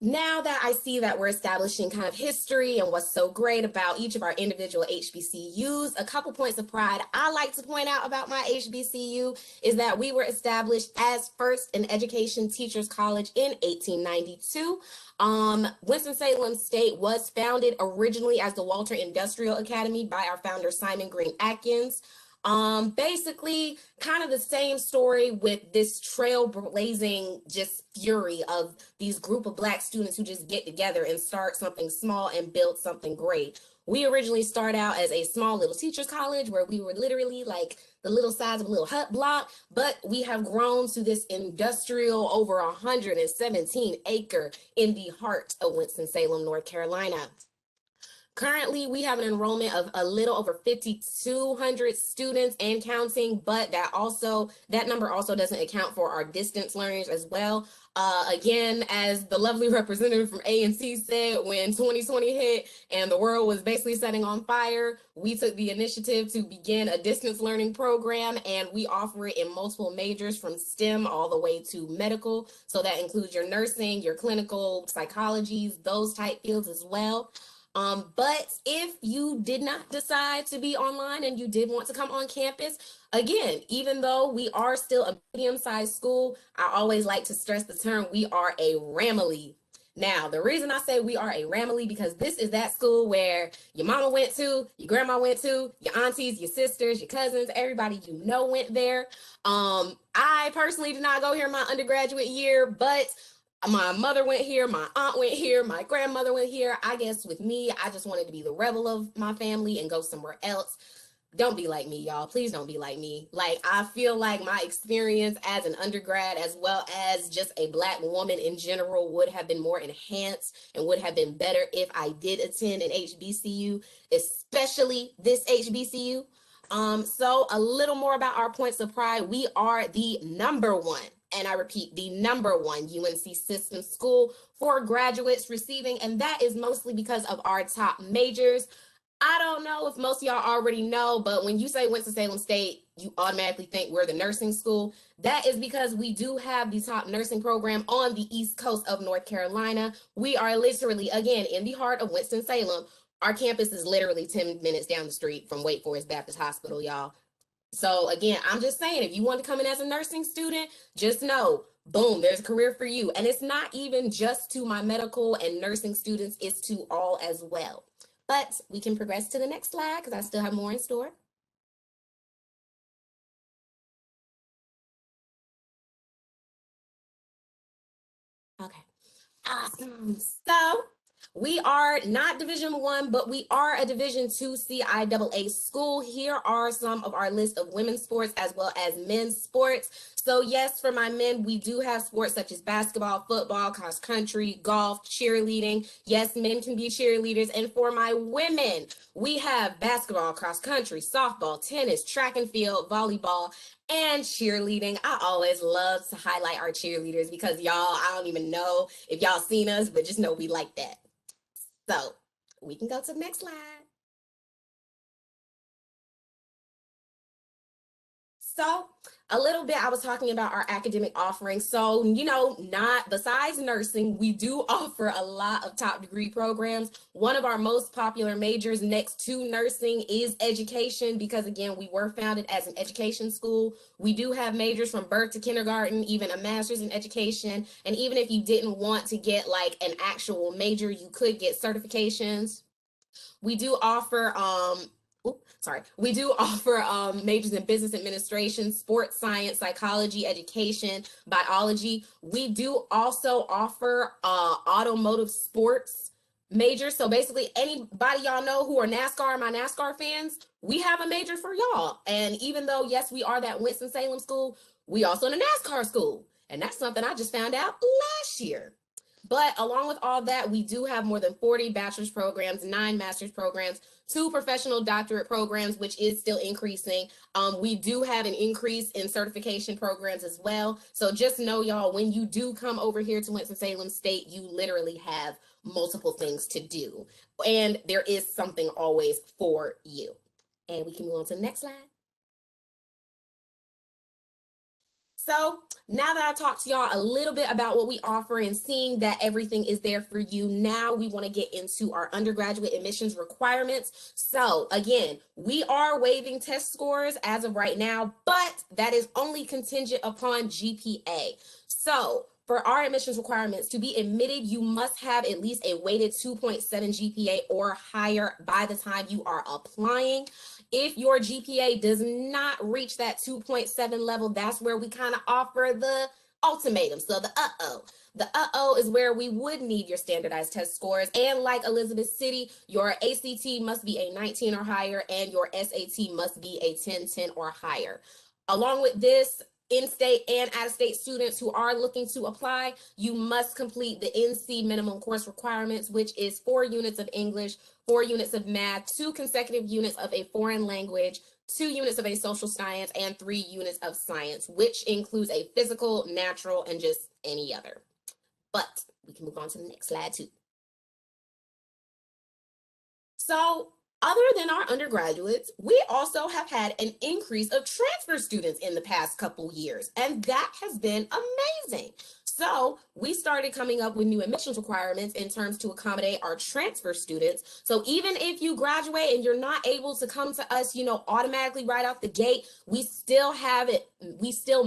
Now that I see that we're establishing kind of history and what's so great about each of our individual HBCUs, a couple points of pride I like to point out about my HBCU is that we were established as first an education teachers college in 1892. Winston-Salem State was founded originally as the Walter Industrial Academy by our founder, Simon Green Atkins. Basically kind of the same story with this trailblazing just fury of these group of Black students who just get together and start something small and build something great. We originally started out as a small little teachers college where we were literally like the little size of a little hut block, but we have grown to this industrial over 117 acre in the heart of Winston-Salem, North Carolina. Currently, we have an enrollment of a little over 5,200 students and counting, but that number also doesn't account for our distance learners as well. Again, as the lovely representative from A&T said, when 2020 hit and the world was basically setting on fire, we took the initiative to begin a distance learning program, and we offer it in multiple majors from STEM all the way to medical. So that includes your nursing, your clinical psychologies, those type fields as well. But if you did not decide to be online and you did want to come on campus, again, even though we are still a medium-sized school, I always like to stress the term, we are a Ramily. Now, the reason I say we are a Ramily, because this is that school where your mama went to, your grandma went to, your aunties, your sisters, your cousins, everybody you know went there. I personally did not go here my undergraduate year, but my mother went here, my aunt went here, my grandmother went here. I guess with me, I just wanted to be the rebel of my family and go somewhere else. Don't be like me, y'all. Please don't be like me. Like, I feel like my experience as an undergrad, as well as just a Black woman in general, would have been more enhanced and would have been better if I did attend an HBCU, especially this HBCU. So a little more about our points of pride. We are the #1. And I repeat, the #1 UNC system school for graduates receiving, and that is mostly because of our top majors. I don't know if most of y'all already know, but when you say Winston-Salem State, you automatically think we're the nursing school. That is because we do have the top nursing program on the East Coast of North Carolina. We are literally, again, in the heart of Winston-Salem. Our campus is literally 10 minutes down the street from Wake Forest Baptist Hospital, y'all. So again, I'm just saying, if you want to come in as a nursing student, just know, boom, there's a career for you. And it's not even just to my medical and nursing students, it's to all as well. But we can progress to the next slide because I still have more in store. Okay, awesome. So we are not Division I, but we are a Division II CIAA school. Here are some of our list of women's sports as well as men's sports. So yes, for my men, we do have sports such as basketball, football, cross country, golf, cheerleading. Yes, men can be cheerleaders. And for my women, we have basketball, cross country, softball, tennis, track and field, volleyball, and cheerleading. I always love to highlight our cheerleaders because y'all, I don't even know if y'all seen us, but just know we like that. So we can go to the next slide. So a little bit, I was talking about our academic offerings. So, not besides nursing, we do offer a lot of top degree programs. One of our most popular majors next to nursing is education, because again, we were founded as an education school. We do have majors from birth to kindergarten, even a master's in education. And even if you didn't want to get like an actual major, you could get certifications. We do offer, majors in business administration, sports science, psychology, education, biology. We do also offer automotive sports majors. So basically anybody y'all know who are NASCAR, my NASCAR fans, we have a major for y'all. And even though, yes, we are that Winston-Salem school, we also in a NASCAR school. And that's something I just found out last year. But along with all that, we do have more than 40 bachelor's programs, 9 master's programs, 2 professional doctorate programs, which is still increasing. We do have an increase in certification programs as well. So just know, y'all, when you do come over here to Winston-Salem State, you literally have multiple things to do. And there is something always for you. And we can move on to the next slide. So now that I talked to y'all a little bit about what we offer and seeing that everything is there for you, now we want to get into our undergraduate admissions requirements. So again, we are waiving test scores as of right now, but that is only contingent upon GPA. So for our admissions requirements, to be admitted, you must have at least a weighted 2.7 GPA or higher by the time you are applying. If your GPA does not reach that 2.7 level, that's where we kind of offer the ultimatum. So the uh-oh. The uh-oh is where we would need your standardized test scores. And like Elizabeth City, your ACT must be a 19 or higher, and your SAT must be a 10 or higher. Along with this, in-state and out-of-state students who are looking to apply, you must complete the NC minimum course requirements, which is 4 units of English, 4 units of math, 2 consecutive units of a foreign language, 2 units of a social science, and 3 units of science, which includes a physical, natural, and just any other. But we can move on to the next slide too. So other than our undergraduates, we also have had an increase of transfer students in the past couple years, and that has been amazing. So we started coming up with new admissions requirements in terms to accommodate our transfer students. So even if you graduate and you're not able to come to us, automatically right off the gate, we still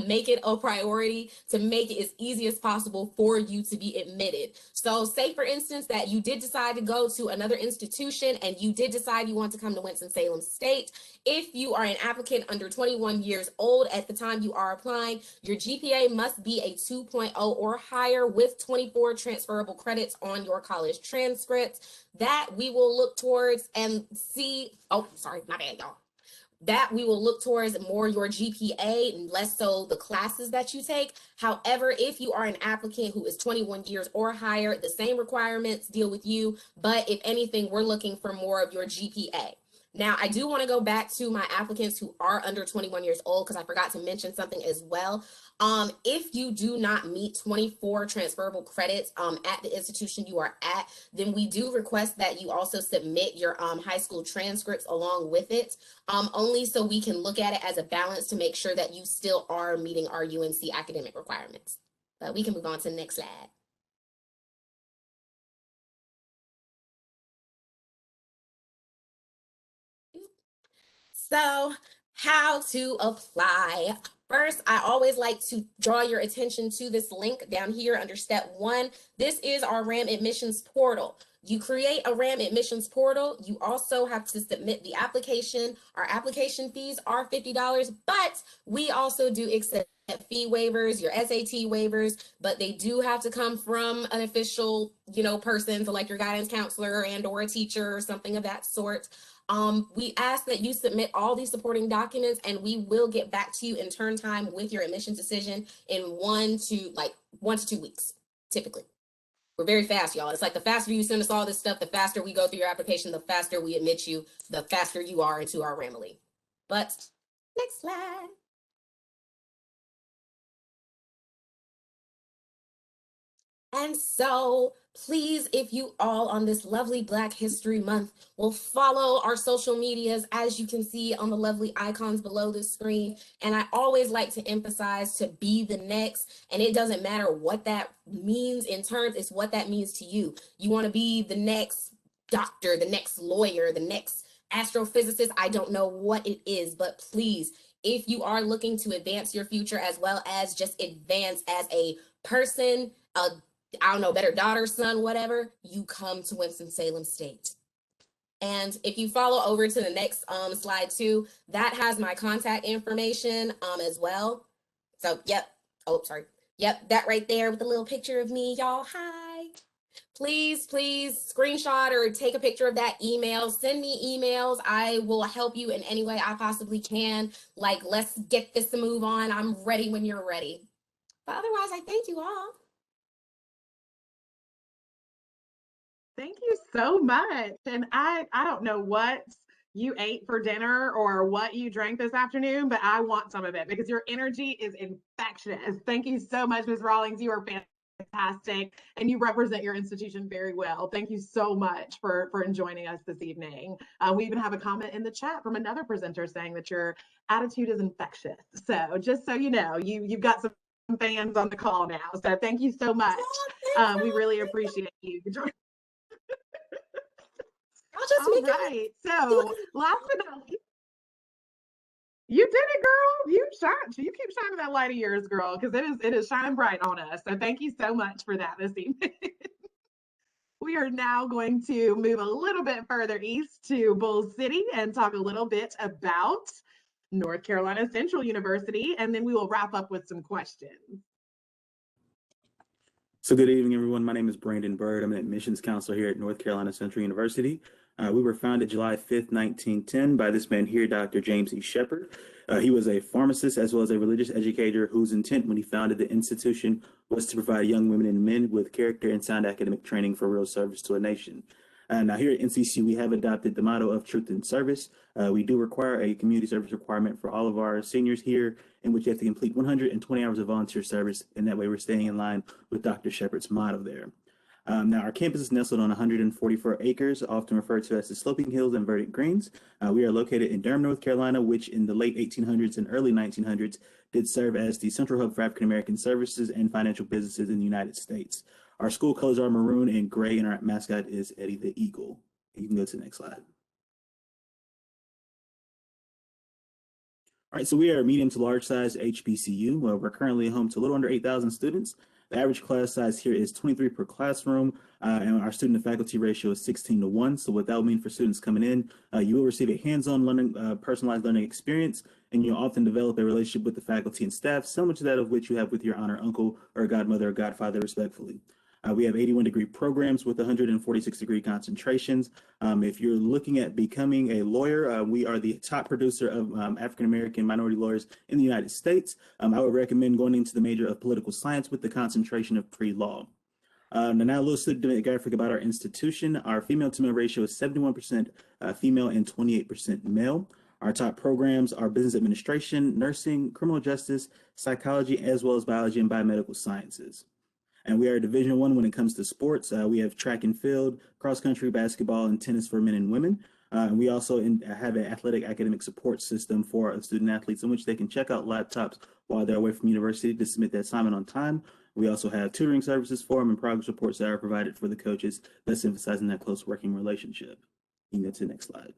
make it a priority to make it as easy as possible for you to be admitted. So say for instance that you did decide to go to another institution and you did decide you want to come to Winston-Salem State. If you are an applicant under 21 years old at the time you are applying, your GPA must be a 2.0 or higher with 24 transferable credits on your college transcripts. That we will look towards and see. Oh, sorry, my bad, y'all. That we will look towards more your GPA and less so the classes that you take. However, if you are an applicant who is 21 years or higher, the same requirements deal with you. But if anything, we're looking for more of your GPA. Now, I do want to go back to my applicants who are under 21 years old because I forgot to mention something as well. If you do not meet 24 transferable credits at the institution you are at, then we do request that you also submit your high school transcripts along with it, only so we can look at it as a balance to make sure that you still are meeting our UNC academic requirements. But we can move on to the next slide. So how to apply. First, I always like to draw your attention to this link down here under step 1. This is our RAM admissions portal. You create a RAM admissions portal. You also have to submit the application. Our application fees are $50, but we also do accept fee waivers, your SAT waivers, but they do have to come from an official, person, so like your guidance counselor and or a teacher or something of that sort. We ask that you submit all these supporting documents and we will get back to you in turn time with your admissions decision in 1 to 2 weeks, typically. We're very fast, y'all. It's like the faster you send us all this stuff, the faster we go through your application, the faster we admit you, the faster you are into our Ramily. But next slide. And so please, if you all on this lovely Black History Month will follow our social medias, as you can see on the lovely icons below the screen. And I always like to emphasize to be the next, and it doesn't matter what that means in terms, it's what that means to you. You want to be the next doctor, the next lawyer, the next astrophysicist. I don't know what it is, but please, if you are looking to advance your future as well as just advance as a person, better daughter, son, whatever, you come to Winston-Salem State. And if you follow over to the next slide too, that has my contact information as well. So, yep. Oh, sorry. Yep, that right there with the little picture of me, y'all. Hi. Please screenshot or take a picture of that email. Send me emails. I will help you in any way I possibly can. Like, let's get this to move on. I'm ready when you're ready. But otherwise, I thank you all. Thank you so much. And I don't know what you ate for dinner or what you drank this afternoon, but I want some of it because your energy is infectious. Thank you so much, Ms. Rawlings. You are fantastic. fantastic, and you represent your institution very well. Thank you so much for joining us this evening. We even have a comment in the chat from another presenter saying that your attitude is infectious. So just so you know, you've got some fans on the call now. So thank you so much. We really appreciate you joining. All right. So last but not least, you did it, girl. You keep shining that light of yours, girl, because it is shining bright on us. So thank you so much for that this evening. We are now going to move a little bit further east to Bull City and talk a little bit about North Carolina Central University, and then we will wrap up with some questions. So good evening, everyone. My name is Brandon Bird. I'm an admissions counselor here at North Carolina Central University. We were founded July 5th, 1910 by this man here, Dr. James E. Shepherd. He was a pharmacist as well as a religious educator whose intent when he founded the institution was to provide young women and men with character and sound academic training for real service to a nation. Now here at NCCU, we have adopted the motto of truth and service. We do require a community service requirement for all of our seniors here, in which you have to complete 120 hours of volunteer service, and that way we're staying in line with Dr. Shepherd's motto there. Now, our campus is nestled on 144 acres, often referred to as the sloping hills and verdant greens. We are located in Durham, North Carolina, which in the late 1800s and early 1900s did serve as the central hub for African American services and financial businesses in the United States. Our school colors are maroon and gray, and our mascot is Eddie the Eagle. You can go to the next slide. All right, so we are a medium to large size HBCU. We're currently home to a little under 8,000 students. The average class size here is 23 per classroom, and our student to faculty ratio is 16:1. So what that will mean for students coming in, you will receive a hands-on learning, personalized learning experience, and you'll often develop a relationship with the faculty and staff, similar to that of which you have with your aunt or uncle or godmother or godfather, respectfully. We have 81-degree programs with 146-degree concentrations. If you're looking at becoming a lawyer, we are the top producer of African-American minority lawyers in the United States. I would recommend going into the major of political science with the concentration of pre-law. Now a little student demographic about our institution. Our female to male ratio is 71% female and 28% male. Our top programs are business administration, nursing, criminal justice, psychology, as well as biology and biomedical sciences. And we are Division I when it comes to sports. We have track and field, cross country, basketball, and tennis for men and women. And we also have an athletic academic support system for student athletes in which they can check out laptops while they're away from university to submit their assignment on time. We also have tutoring services for them and progress reports that are provided for the coaches, thus emphasizing that close working relationship. You can go to the next slide.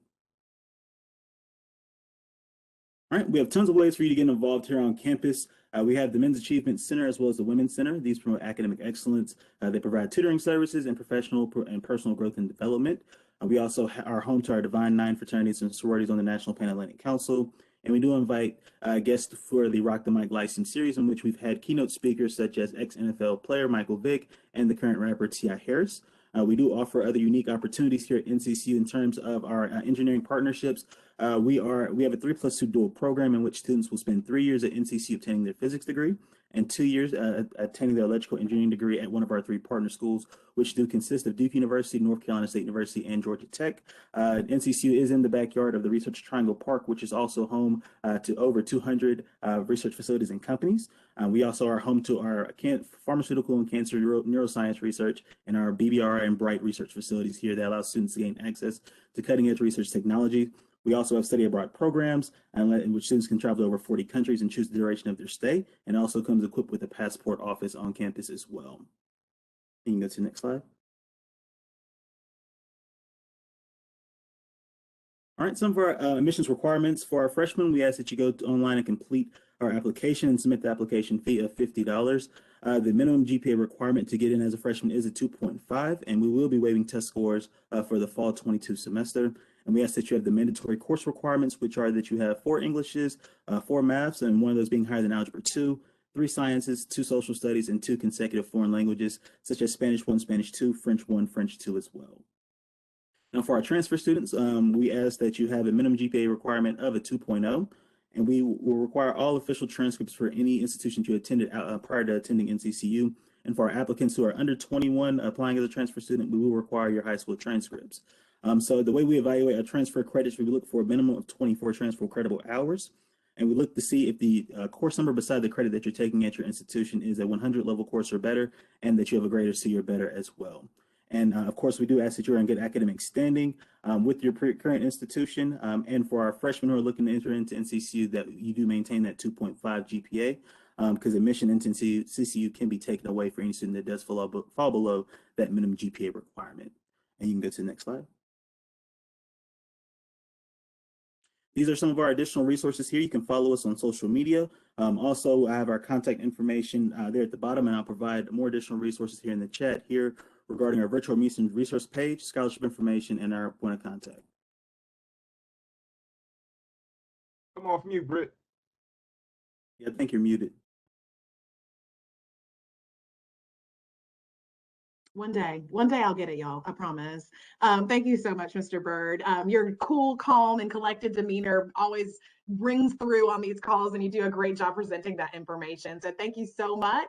All right, we have tons of ways for you to get involved here on campus. We have the Men's Achievement Center as well as the Women's Center. These promote academic excellence. They provide tutoring services and professional and personal growth and development. We also are home to our Divine Nine fraternities and sororities on the National Pan-Atlantic Council. And we do invite guests for the Rock the Mic License series, in which we've had keynote speakers such as ex-NFL player Michael Vick and the current rapper T.I. Harris. We do offer other unique opportunities here at NCCU in terms of our engineering partnerships. We have a 3+2 dual program in which students will spend 3 years at NCCU obtaining their physics degree and 2 years attending their electrical engineering degree at one of our 3 partner schools, which do consist of Duke University, North Carolina State University, and Georgia Tech. NCCU is in the backyard of the Research Triangle Park, which is also home to over 200 research facilities and companies. We also are home to our pharmaceutical and cancer neuroscience research and our BBR and Bright research facilities here that allow students to gain access to cutting-edge research technology. We also have study abroad programs in which students can travel to over 40 countries and choose the duration of their stay, and also comes equipped with a passport office on campus as well. You can go to the next slide. All right, some of our admissions requirements for our freshmen, we ask that you go online and complete our application and submit the application fee of $50. The minimum GPA requirement to get in as a freshman is a 2.5, and we will be waiving test scores for the fall 22 semester. And we ask that you have the mandatory course requirements, which are that you have 4 Englishes, 4 maths, and one of those being higher than Algebra 2, 3 sciences, 2 social studies, and 2 consecutive foreign languages, such as Spanish 1, Spanish 2, French 1, French 2 as well. Now for our transfer students, we ask that you have a minimum GPA requirement of a 2.0, and we will require all official transcripts for any institutions you attended prior to attending NCCU. And for our applicants who are under 21 applying as a transfer student, we will require your high school transcripts. So the way we evaluate our transfer credits, we look for a minimum of 24 transfer credible hours. And we look to see if the course number beside the credit that you're taking at your institution is a 100 level course or better, and that you have a grade of C or better as well. And of course, we do ask that you're in good academic standing with your current institution. And for our freshmen who are looking to enter into NCCU, that you do maintain that 2.5 GPA, because admission into CCU can be taken away for any student that does fall below that minimum GPA requirement. And you can go to the next slide. These are some of our additional resources here. You can follow us on social media. Also, I have our contact information there at the bottom, and I'll provide more additional resources here in the chat here regarding our virtual admissions resource page, scholarship information, and our point of contact. Come off mute, Britt. Yeah, I think you're muted. One day I'll get it, y'all. I promise. Thank you so much, Mr. Bird. Your cool, calm, and collected demeanor always rings through on these calls, and you do a great job presenting that information. So thank you so much.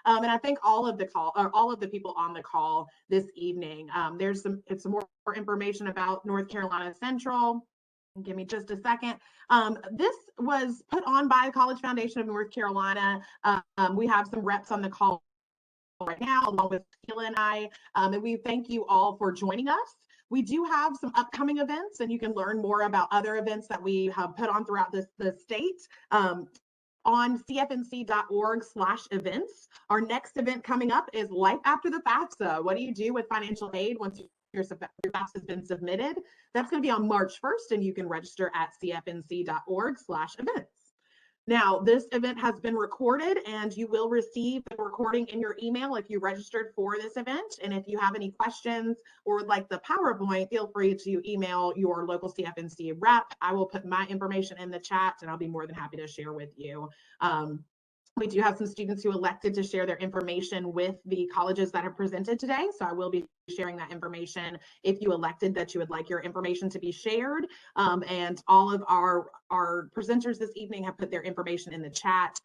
And I thank all of the people on the call this evening. There's some more information about North Carolina Central. Give me just a second. This was put on by the College Foundation of North Carolina. We have some reps on the call right now, along with Sheila and I, and we thank you all for joining us. We do have some upcoming events, and you can learn more about other events that we have put on throughout the state on cfnc.org/events. Our next event coming up is Life After the FAFSA. What do you do with financial aid once your FAFSA has been submitted? That's going to be on March 1st, and you can register at cfnc.org/events. Now, this event has been recorded, and you will receive the recording in your email if you registered for this event. And if you have any questions or would like the PowerPoint, feel free to email your local CFNC rep. I will put my information in the chat, and I'll be more than happy to share with you. We do have some students who elected to share their information with the colleges that have presented today, so I will be sharing that information if you elected that you would like your information to be shared. And all of our presenters this evening have put their information in the chat.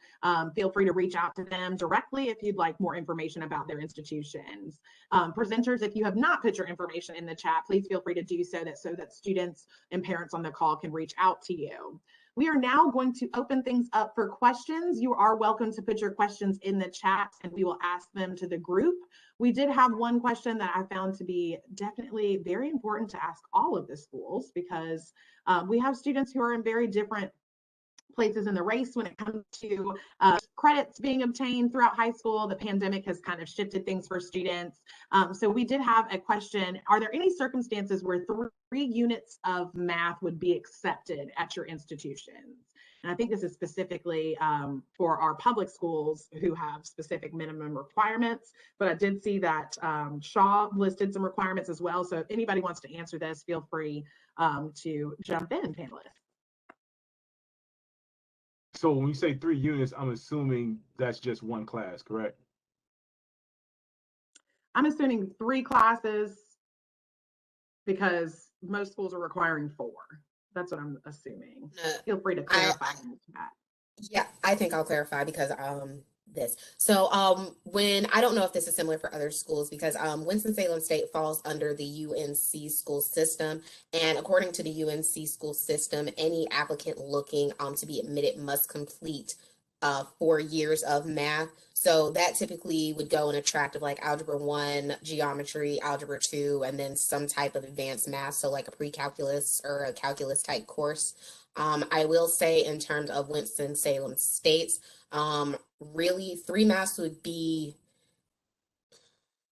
Feel free to reach out to them directly if you'd like more information about their institutions. Presenters, if you have not put your information in the chat, please feel free to do so that students and parents on the call can reach out to you. We are now going to open things up for questions. You are welcome to put your questions in the chat, and we will ask them to the group. We did have one question that I found to be definitely very important to ask all of the schools, because we have students who are in very different places in the race when it comes to credits being obtained throughout high school. The pandemic has kind of shifted things for students. So we did have a question: are there any circumstances where 3 units of math would be accepted at your institutions? And I think this is specifically for our public schools who have specific minimum requirements, but I did see that Shaw listed some requirements as well. So if anybody wants to answer this, feel free to jump in, panelists. So when you say 3 units, I'm assuming that's just one class, correct? I'm assuming 3 classes because most schools are requiring 4. That's what I'm assuming. Feel free to clarify in the chat. Yeah, I think I'll clarify because this. So when I don't know if this is similar for other schools, because Winston-Salem State falls under the UNC school system, and according to the UNC school system, any applicant looking to be admitted must complete 4 years of math. So that typically would go in a tract of like Algebra 1, Geometry, Algebra 2, and then some type of advanced math, so like a pre-calculus or a calculus type course. I will say in terms of Winston-Salem State's, really 3 maths would be,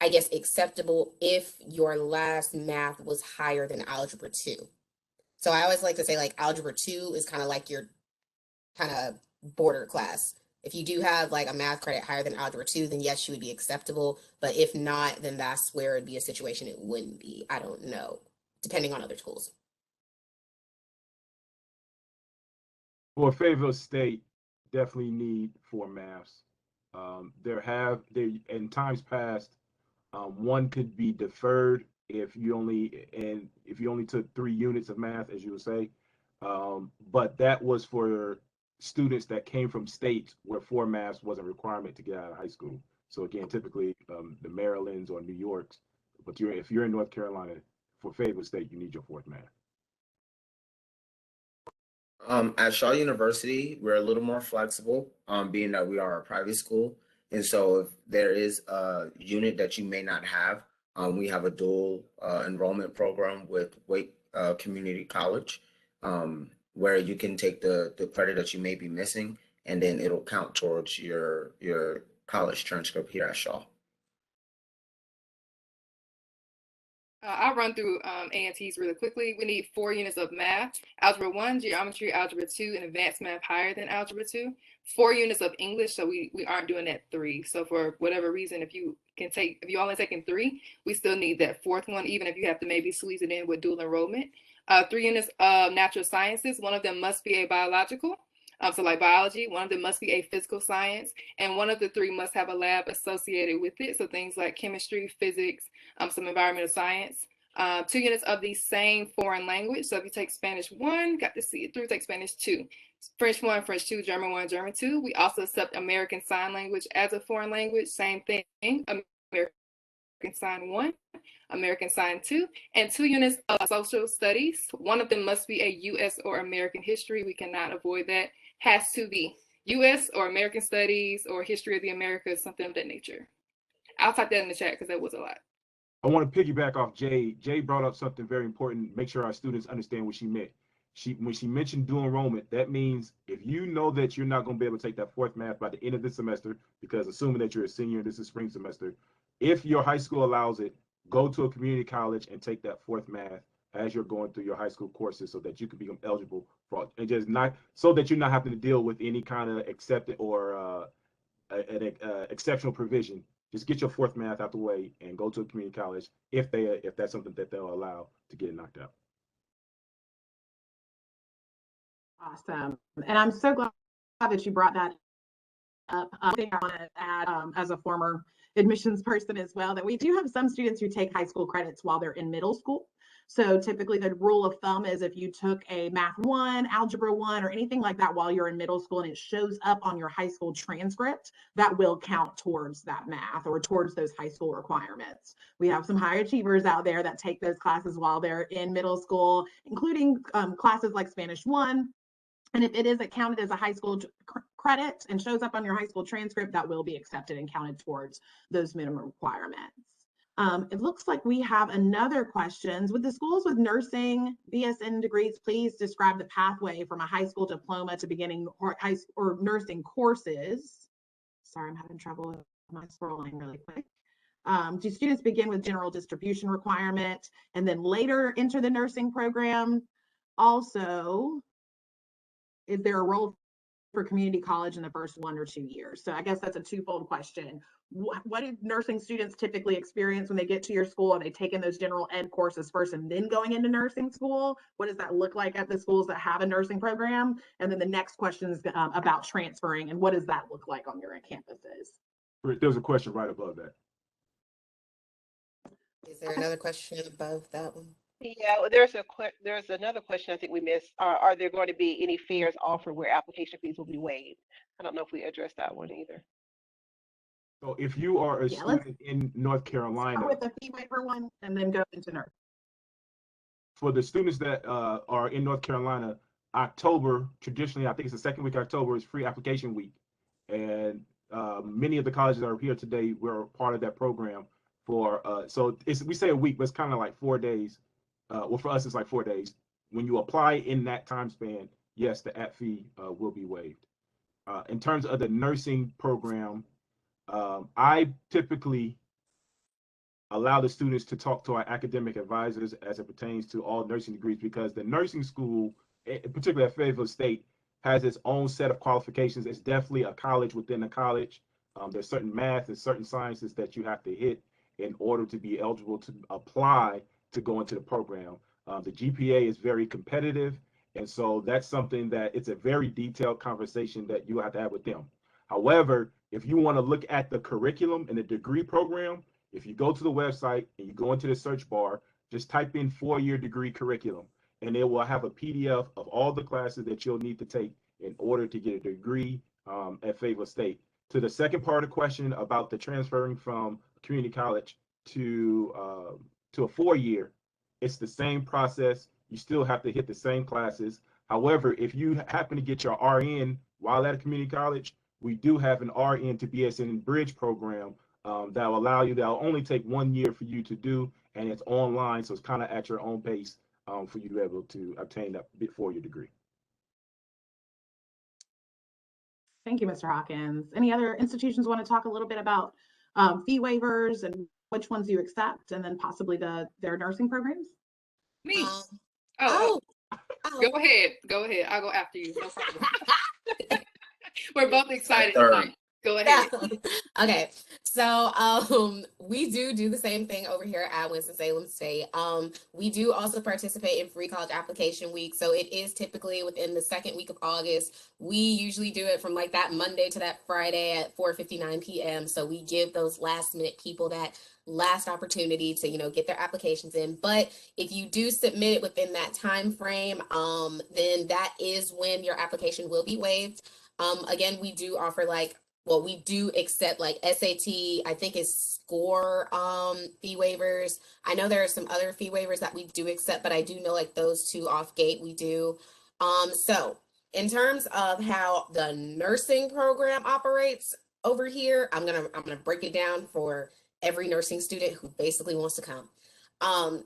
I guess, acceptable if your last math was higher than Algebra 2. So I always like to say like Algebra 2 is kind of like your kind of border class. If you do have like a math credit higher than Algebra 2, then yes, you would be acceptable. But if not, then that's where it'd be a situation it wouldn't be. I don't know, depending on other schools. For Fayetteville State, definitely need 4 maths. In times past, 1 could be deferred if you only took 3 units of math, as you would say. But that was for students that came from states where 4 maths wasn't a requirement to get out of high school. So again, typically the Marylands or New Yorks, but if you're in North Carolina, for Fayetteville State, you need your 4th math. At Shaw University, we're a little more flexible, being that we are a private school. And so if there is a unit that you may not have, we have a dual enrollment program with Wake Community College, where you can take the credit that you may be missing, and then it'll count towards your college transcript here at Shaw. I'll run through A&Ts really quickly. We need 4 units of math, Algebra 1, Geometry, Algebra 2, and Advanced Math higher than Algebra 2. 4 units of English, so we aren't doing that 3. So for whatever reason, if you only taking 3, we still need that 4th one, even if you have to maybe squeeze it in with dual enrollment. 3 units of natural sciences, one of them must be a biological. So like biology, one of them must be a physical science, and one of the 3 must have a lab associated with it. So things like chemistry, physics, some environmental science. 2 units of the same foreign language. So if you take Spanish 1, got to see it through, take Spanish 2. French 1, French 2, German 1, German 2. We also accept American Sign Language as a foreign language. Same thing, American Sign 1, American Sign 2, and 2 units of social studies. One of them must be a U.S. or American history. We cannot avoid that. Has to be U.S. or American studies or history of the Americas, something of that nature. I'll type that in the chat because that was a lot. I want to piggyback off Jay. Jay brought up something very important. Make sure our students understand what she meant. When she mentioned dual enrollment, that means if you know that you're not going to be able to take that 4th math by the end of this semester, because assuming that you're a senior and this is spring semester, if your high school allows it, go to a community college and take that 4th math as you're going through your high school courses so that you can become eligible for, and just not so that you're not having to deal with any kind of accepted or exceptional provision. Just get your 4th math out the way and go to a community college if that's something that they'll allow to get it knocked out. Awesome. And I'm so glad that you brought that up. I think I want to add, as a former admissions person as well, that we do have some students who take high school credits while they're in middle school. So typically the rule of thumb is if you took a Math 1, Algebra 1, or anything like that while you're in middle school and it shows up on your high school transcript, that will count towards that math or towards those high school requirements. We have some high achievers out there that take those classes while they're in middle school, including classes like Spanish 1. And if it is counted as a high school credit and shows up on your high school transcript, that will be accepted and counted towards those minimum requirements. It looks like we have another question. With the schools with nursing BSN degrees, please describe the pathway from a high school diploma to beginning or nursing courses. Sorry, I'm having trouble with my scrolling really quick. Do students begin with general distribution requirement and then later enter the nursing program? Also, is there a role for community college in the first 1 or 2 years? So I guess that's a twofold question. What do nursing students typically experience when they get to your school? Are they taking those general ed courses first and then going into nursing school? What does that look like at the schools that have a nursing program? And then the next question is about transferring, and what does that look like on your campuses? There's a question right above that. Is there another question above that one? Yeah, there's another question I think we missed. Are there going to be any fairs offered where application fees will be waived? I don't know if we addressed that one either. So if you are a student in North Carolina, start with the fee waiver one and then go into nurse. For the students that are in North Carolina, October, traditionally, I think it's the 2nd week of October, is free application week. And many of the colleges that are here today were part of that program for, so we say a week, but it's kind of like 4 days. Well, for us, it's like 4 days. When you apply in that time span, yes, the app fee will be waived. In terms of the nursing program, I typically allow the students to talk to our academic advisors as it pertains to all nursing degrees, because the nursing school, particularly at Fayetteville State, has its own set of qualifications. It's definitely a college within a college. There's certain math and certain sciences that you have to hit in order to be eligible to apply to go into the program. The GPA is very competitive, and so that's something that it's a very detailed conversation that you have to have with them. However, if you want to look at the curriculum and the degree program, if you go to the website and you go into the search bar, just type in 4-year degree curriculum, and it will have a PDF of all the classes that you'll need to take in order to get a degree at Fayetteville State. To the second part of the question about the transferring from community college to a 4-year, it's the same process. You still have to hit the same classes. However, if you happen to get your RN while at a community college, we do have an RN to BSN bridge program that will allow you, that'll only take 1 year for you to do, and it's online, so it's kind of at your own pace for you to be able to obtain that before your degree. Thank you, Mr. Hawkins. Any other institutions want to talk a little bit about fee waivers and which ones you accept, and then possibly their nursing programs? Me. Oh. Go ahead. Go ahead. I'll go after you. No problem. We're both excited Third. tonight. Go ahead. Okay, so we do the same thing over here at Winston-Salem State. We do also participate in Free College Application Week, so it is typically within the second week of August. We usually do it from like that Monday to that Friday at 4:59 p.m. So we give those last minute people that last opportunity to, you know, get their applications in. But if you do submit it within that time frame, then that is when your application will be waived. Again, we do offer we do accept like SAT, I think it's score fee waivers. I know there are some other fee waivers that we do accept, but I do know like those two off gate we do. So in terms of how the nursing program operates over here, I'm gonna break it down for every nursing student who basically wants to come.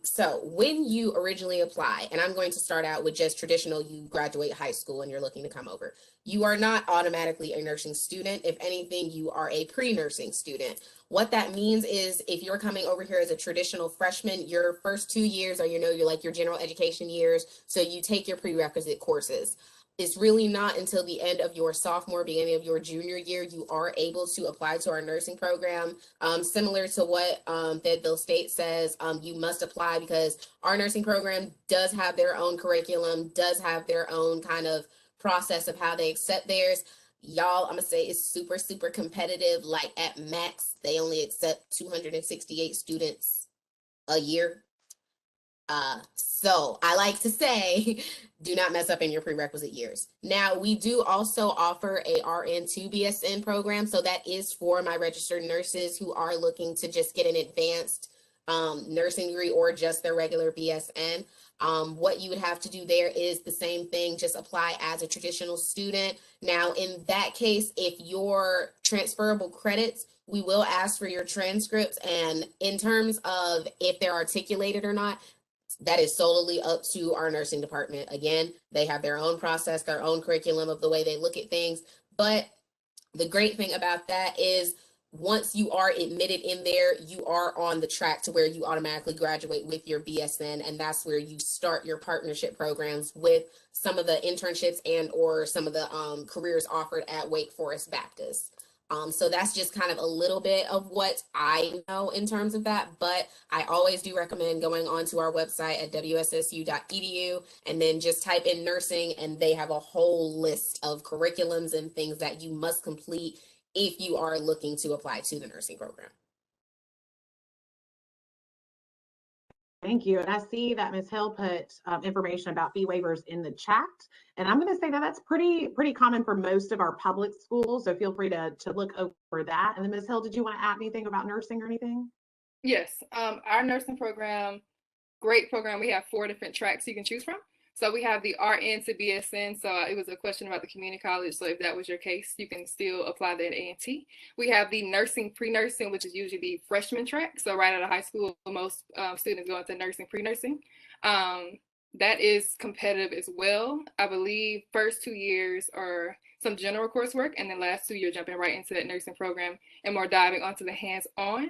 So when you originally apply, and I'm going to start out with just traditional, you graduate high school and you're looking to come over. You are not automatically a nursing student. If anything, you are a pre-nursing student. What that means is if you're coming over here as a traditional freshman, your first 2 years are, you're like your general education years. So you take your prerequisite courses. It's really not until the end of your sophomore, beginning of your junior year, you are able to apply to our nursing program. Similar to what Fayetteville State says, you must apply because our nursing program does have their own curriculum, does have their own kind of process of how they accept theirs. Y'all, I'm gonna say it's super, super competitive. Like at max, they only accept 268 students a year. So I like to say, do not mess up in your prerequisite years. Now, we do also offer a Rn2 Bsn program. So that is for my registered nurses who are looking to just get an advanced nursing degree or just their regular BSN. What you would have to do there is the same thing, just apply as a traditional student. Now, in that case, if your transferable credits, we will ask for your transcripts. And in terms of if they're articulated or not, that is solely up to our nursing department. Again, they have their own process, their own curriculum of the way they look at things. But the great thing about that is once you are admitted in there, you are on the track to where you automatically graduate with your BSN. And that's where you start your partnership programs with some of the internships and or some of the careers offered at Wake Forest Baptist. So that's just kind of a little bit of what I know in terms of that, but I always do recommend going onto our website at wssu.edu and then just type in nursing, and they have a whole list of curriculums and things that you must complete if you are looking to apply to the nursing program. Thank you. And I see that Ms. Hill put information about fee waivers in the chat. And I'm going to say that that's pretty common for most of our public schools. So feel free to look over that. And then Ms. Hill, did you want to add anything about nursing or anything? Yes. Our nursing program, great program. We have 4 different tracks you can choose from. So we have the RN to BSN. So it was a question about the community college. So if that was your case, you can still apply that A&T. We have the nursing pre-nursing, which is usually the freshman track. So right out of high school, most students go into nursing pre-nursing. That is competitive as well. I believe first 2 years are some general coursework, and then last 2 years jumping right into that nursing program and more diving onto the hands-on.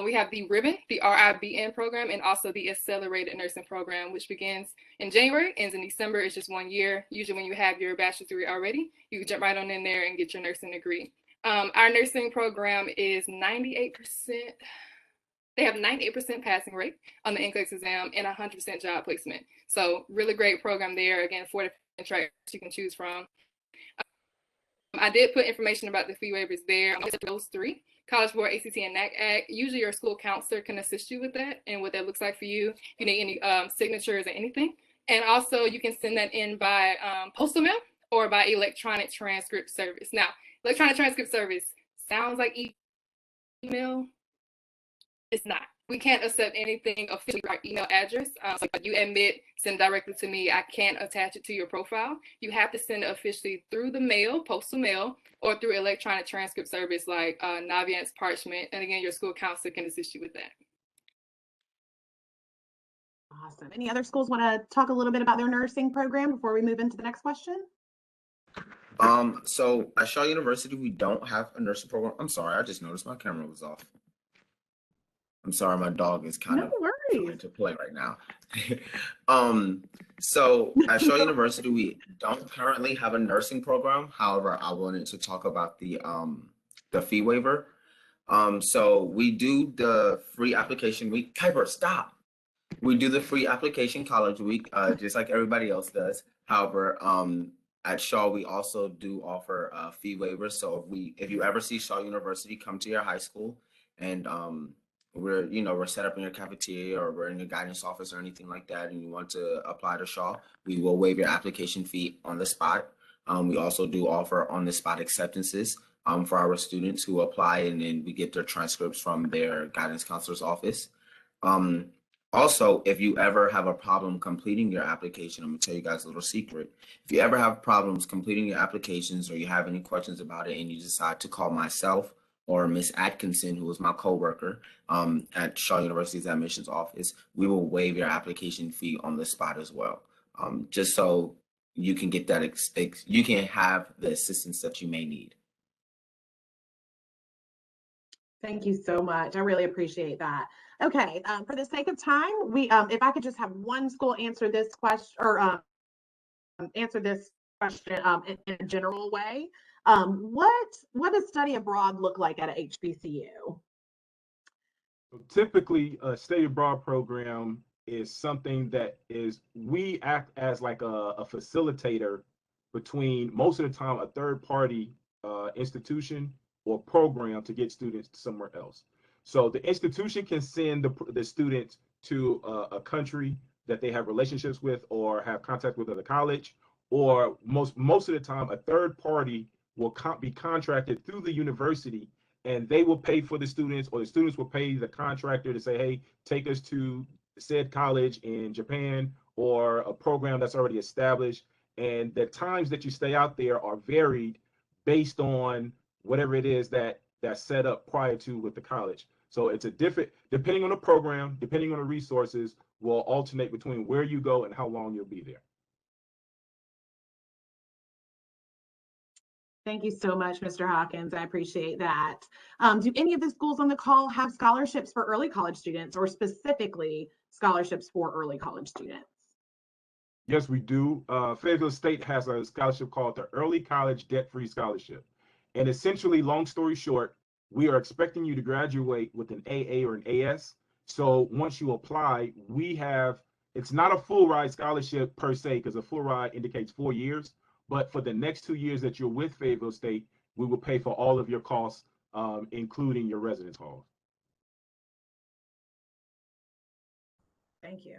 We have the Ribbon, the RIBN program, and also the Accelerated Nursing Program, which begins in January, ends in December. It's just 1 year. Usually when you have your bachelor's degree already, you can jump right on in there and get your nursing degree. Our nursing program is 98%. They have 98% passing rate on the NCLEX exam and 100% job placement. So really great program there. Again, 4 different tracks you can choose from. I did put information about the fee waivers there. Those 3. College Board, ACT, and NACAC. Usually your school counselor can assist you with that and what that looks like for you. If you need any signatures or anything. And also you can send that in by postal mail or by electronic transcript service. Now, electronic transcript service sounds like email. It's not. we can't accept anything officially by email address. So if you admit, send directly to me. I can't attach it to your profile. You have to send it officially through the mail, postal mail, or through electronic transcript service like Naviance Parchment. And again, your school counselor can assist you with that. Awesome. Any other schools want to talk a little bit about their nursing program before we move into the next question? So at Shaw University, we don't have a nursing program. I'm sorry, I just noticed my camera was off. I'm sorry, my dog is kind of trying to play right now. So at Shaw University, we don't currently have a nursing program. However, I wanted to talk about the fee waiver. So we do the free application week. Kuiper, stop. We do the free application college week, just like everybody else does. However, at Shaw, we also do offer fee waivers. So if you ever see Shaw University, come to your high school, and we're set up in your cafeteria or we're in your guidance office or anything like that, and you want to apply to Shaw, we will waive your application fee on the spot. We also do offer on the spot acceptances for our students who apply, and then we get their transcripts from their guidance counselor's office. Also, if you ever have a problem completing your application, I'm gonna tell you guys a little secret. If you ever have problems completing your applications or you have any questions about it and you decide to call myself or Miss Atkinson, who is my coworker at Shaw University's admissions office, we will waive your application fee on the spot as well. Just so you can get that, you can have the assistance that you may need. Thank you so much. I really appreciate that. Okay, for the sake of time, if I could just have one school answer this question or answer this question in a general way. What does study abroad look like at a HBCU? Typically, a study abroad program is something that we act as like a facilitator between, most of the time, a third party institution or program to get students somewhere else. So the institution can send the students to a country that they have relationships with or have contact with at the college, or most of the time, a third party will be contracted through the university, and they will pay for the students, or the students will pay the contractor to say, hey, take us to said college in Japan or a program that's already established. And the times that you stay out there are varied based on whatever it is that's set up prior to with the college. So it's a different, depending on the program, depending on the resources, will alternate between where you go and how long you'll be there. Thank you so much, Mr. Hawkins. I appreciate that. Do any of the schools on the call have scholarships for early college students, or specifically scholarships for early college students? Yes, we do. Fayetteville State has a scholarship called the Early College Debt-Free Scholarship. And essentially, long story short, we are expecting you to graduate with an AA or an AS. So once you apply, it's not a full ride scholarship per se, because a full ride indicates 4 years. But for the next 2 years that you're with Fayetteville State, we will pay for all of your costs, including your residence halls. Thank you.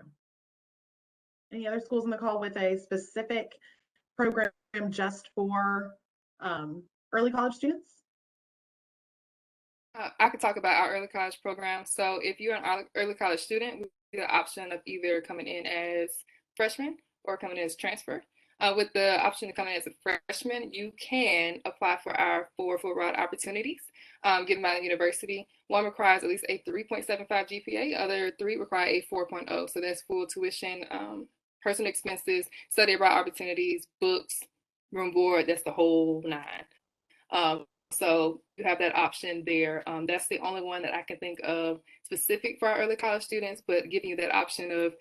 Any other schools on the call with a specific program just for early college students? I could talk about our early college program. So if you're an early college student, we have the option of either coming in as freshman or coming in as transfer. With the option to come in as a freshman, you can apply for our 4 full ride opportunities given by the university. One requires at least a 3.75 GPA, other 3 require a 4.0. So that's full tuition, personal expenses, study abroad opportunities, books, room board, that's the whole 9. So you have that option there. That's the only one that I can think of specific for our early college students, but giving you that option of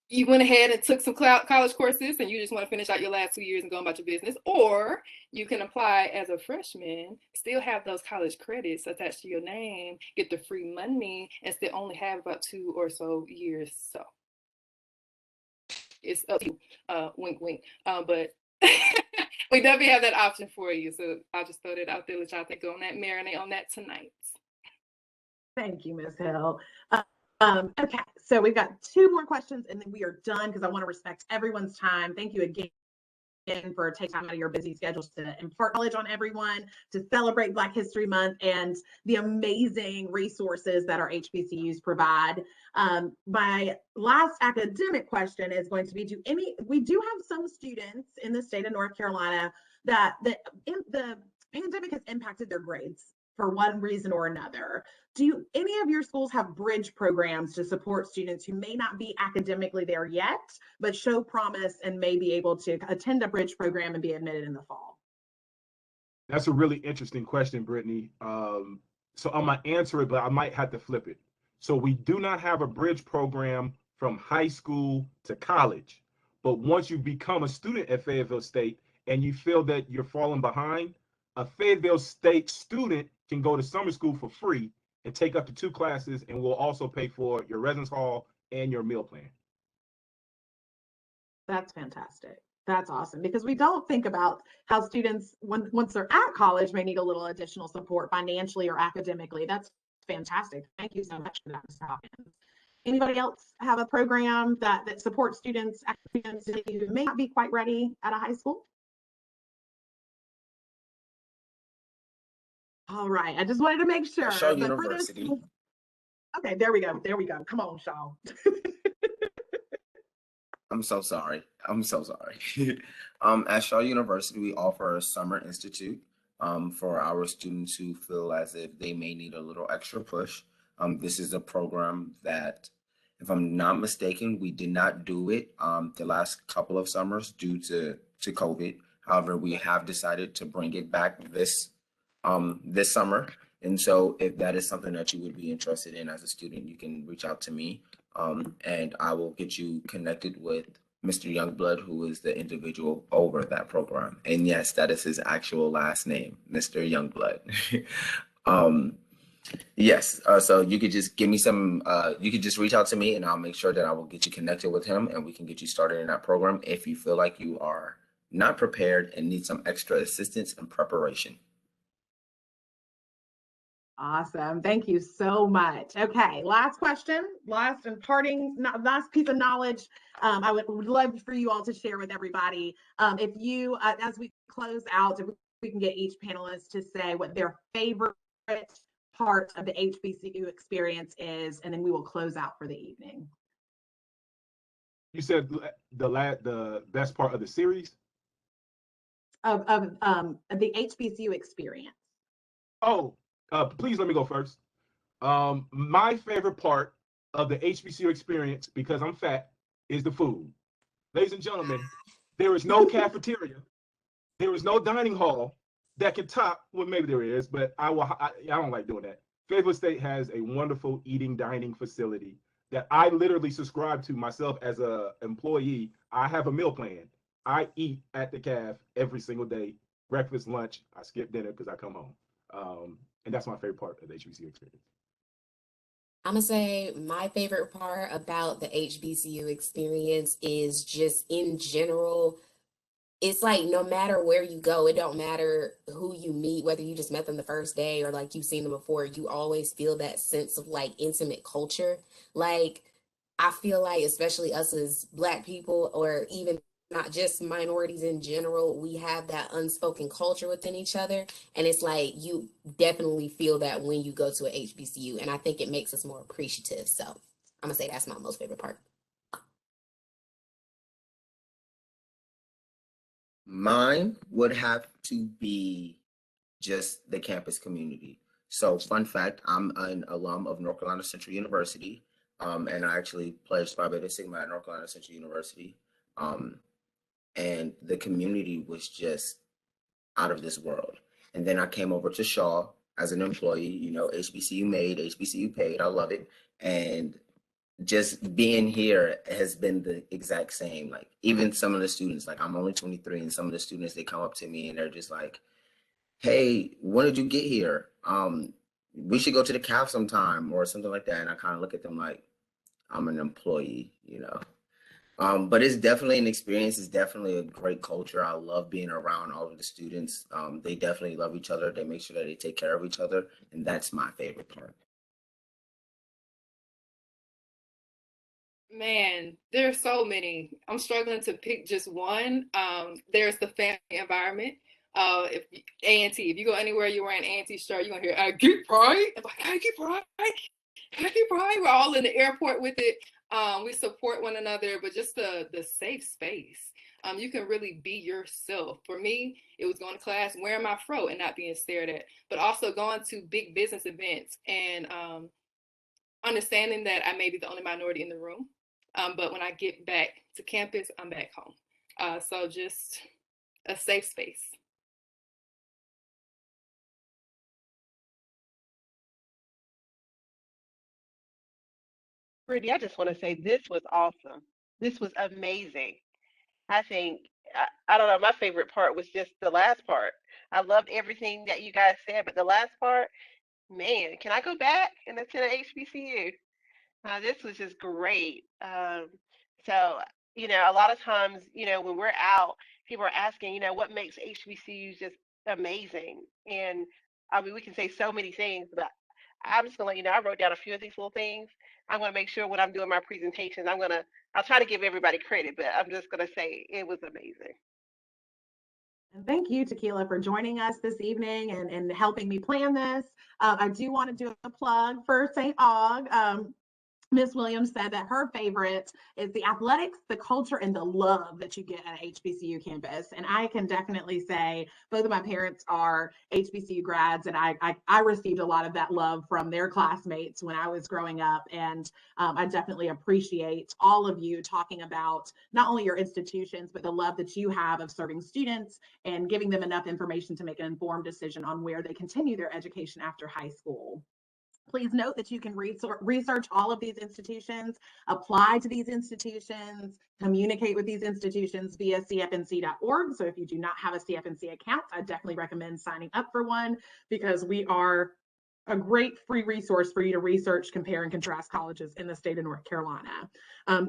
you went ahead and took some college courses and you just want to finish out your last 2 years and go about your business, or you can apply as a freshman, still have those college credits attached to your name, get the free money, and still only have about 2 or so years. So it's up to you, wink, wink. But we definitely have that option for you. So I'll just throw that out there, let y'all think on that, marinate on that tonight. Thank you, Ms. Hill. Okay, so we've got 2 more questions and then we are done because I want to respect everyone's time. Thank you again in for taking time out of your busy schedules to impart knowledge on everyone, to celebrate Black History Month, and the amazing resources that our HBCUs provide. My last academic question is going to be, we do have some students in the state of North Carolina that the pandemic has impacted their grades for one reason or another. Do any of your schools have bridge programs to support students who may not be academically there yet, but show promise and may be able to attend a bridge program and be admitted in the fall? That's a really interesting question, Brittany. So I'm gonna answer it, but I might have to flip it. So we do not have a bridge program from high school to college, but once you become a student at Fayetteville State and you feel that you're falling behind, a Fayetteville State student can go to summer school for free and take up to 2 classes, and we'll also pay for your residence hall and your meal plan. That's fantastic. That's awesome, because we don't think about how students, once they're at college, may need a little additional support financially or academically. That's fantastic. Thank you so much for that, Mr. Hopkins. Anybody else have a program that supports students who may not be quite ready at a high school? All right, I just wanted to make sure. Shaw But for those, University. okay, there we go. There we go. Come on, Shaw. I'm so sorry. I'm so sorry. At Shaw University, we offer a summer institute for our students who feel as if they may need a little extra push. This is a program that, if I'm not mistaken, we did not do it the last couple of summers due to COVID. However, we have decided to bring it back this summer. And so if that is something that you would be interested in as a student, you can reach out to me, and I will get you connected with Mr. Youngblood, who is the individual over that program. And yes, that is his actual last name, Mr. Youngblood. Yes, so you could just give me some, you could just reach out to me and I'll make sure that I will get you connected with him and we can get you started in that program if you feel like you are not prepared and need some extra assistance and preparation. Awesome. Thank you so much. Okay, last question, last piece of knowledge. I would love for you all to share with everybody. If you, as we close out, if we can get each panelist to say what their favorite part of the HBCU experience is, and then we will close out for the evening. You said the best part of the series? Of the HBCU experience. Oh, please let me go first. My favorite part of the HBCU experience, because I'm fat, is the food. Ladies and gentlemen, there is no cafeteria, there is no dining hall that can top, well, maybe there is, but I don't like doing that. Fayetteville State has a wonderful dining facility that I literally subscribe to myself as an employee. I have a meal plan. I eat at the caf every single day, breakfast, lunch. I skip dinner because I come home. And that's my favorite part of the HBCU experience. I'm gonna say my favorite part about the HBCU experience is just in general, it's like no matter where you go, it don't matter who you meet, whether you just met them the first day or like you've seen them before, you always feel that sense of like intimate culture. Like I feel like especially us as Black people, or even not just minorities in general, we have that unspoken culture within each other. And it's like you definitely feel that when you go to a HBCU. And I think it makes us more appreciative. So I'm gonna say that's my most favorite part. Mine would have to be just the campus community. So fun fact, I'm an alum of North Carolina Central University, and I actually pledged Phi Beta Sigma at North Carolina Central University. And the community was just out of this world. And then I came over to Shaw as an employee, you know, HBCU made, HBCU paid, I love it. And just being here has been the exact same. Like even some of the students, like I'm only 23, and some of the students, they come up to me and they're just like, hey, when did you get here? We should go to the CAF sometime or something like that. And I kind of look at them like, I'm an employee, you know. But it's definitely an experience. It's definitely a great culture. I love being around all of the students. They definitely love each other. They make sure that they take care of each other. And that's my favorite part. Man, there's so many. I'm struggling to pick just one. There's the family environment. If A&T, if you go anywhere you're wearing A&T shirt, you're gonna hear Aggie Pride. I'm like, Aggie Pride, Aggie Pride. We're all in the airport with it. We support one another, but just the safe space. You can really be yourself. For me, it was going to class, wearing my fro and not being stared at, but also going to big business events and understanding that I may be the only minority in the room. But when I get back to campus, I'm back home. So just a safe space. Brittany, I just want to say this was awesome. This was amazing. I think, I don't know, my favorite part was just the last part. I loved everything that you guys said, but the last part, man, can I go back and attend an HBCU? This was just great. So, a lot of times, when we're out, people are asking, what makes HBCUs just amazing? And I mean, we can say so many things, but I'm just gonna let you know, I wrote down a few of these little things. I'm gonna make sure when I'm doing my presentations, I'll try to give everybody credit, but I'm just gonna say it was amazing. And thank you, Tequila, for joining us this evening and helping me plan this. I do want to do a plug for St. Aug. Ms. Williams said that her favorite is the athletics, the culture, and the love that you get at HBCU campus. And I can definitely say both of my parents are HBCU grads, and I received a lot of that love from their classmates when I was growing up. And I definitely appreciate all of you talking about not only your institutions, but the love that you have of serving students and giving them enough information to make an informed decision on where they continue their education after high school. Please note that you can research all of these institutions, apply to these institutions, communicate with these institutions via CFNC.org. So if you do not have a CFNC account, I definitely recommend signing up for one because we are a great free resource for you to research, compare, and contrast colleges in the state of North Carolina.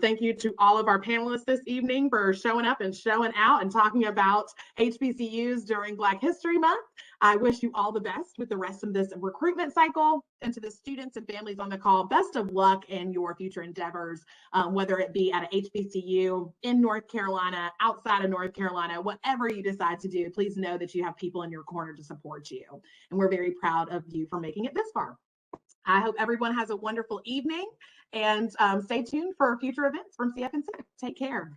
Thank you to all of our panelists this evening for showing up and showing out and talking about HBCUs during Black History Month. I wish you all the best with the rest of this recruitment cycle. And to the students and families on the call, best of luck in your future endeavors, whether it be at a HBCU in North Carolina, outside of North Carolina, whatever you decide to do, please know that you have people in your corner to support you. And we're very proud of you for making it this far. I hope everyone has a wonderful evening and stay tuned for future events from CFNC. Take care.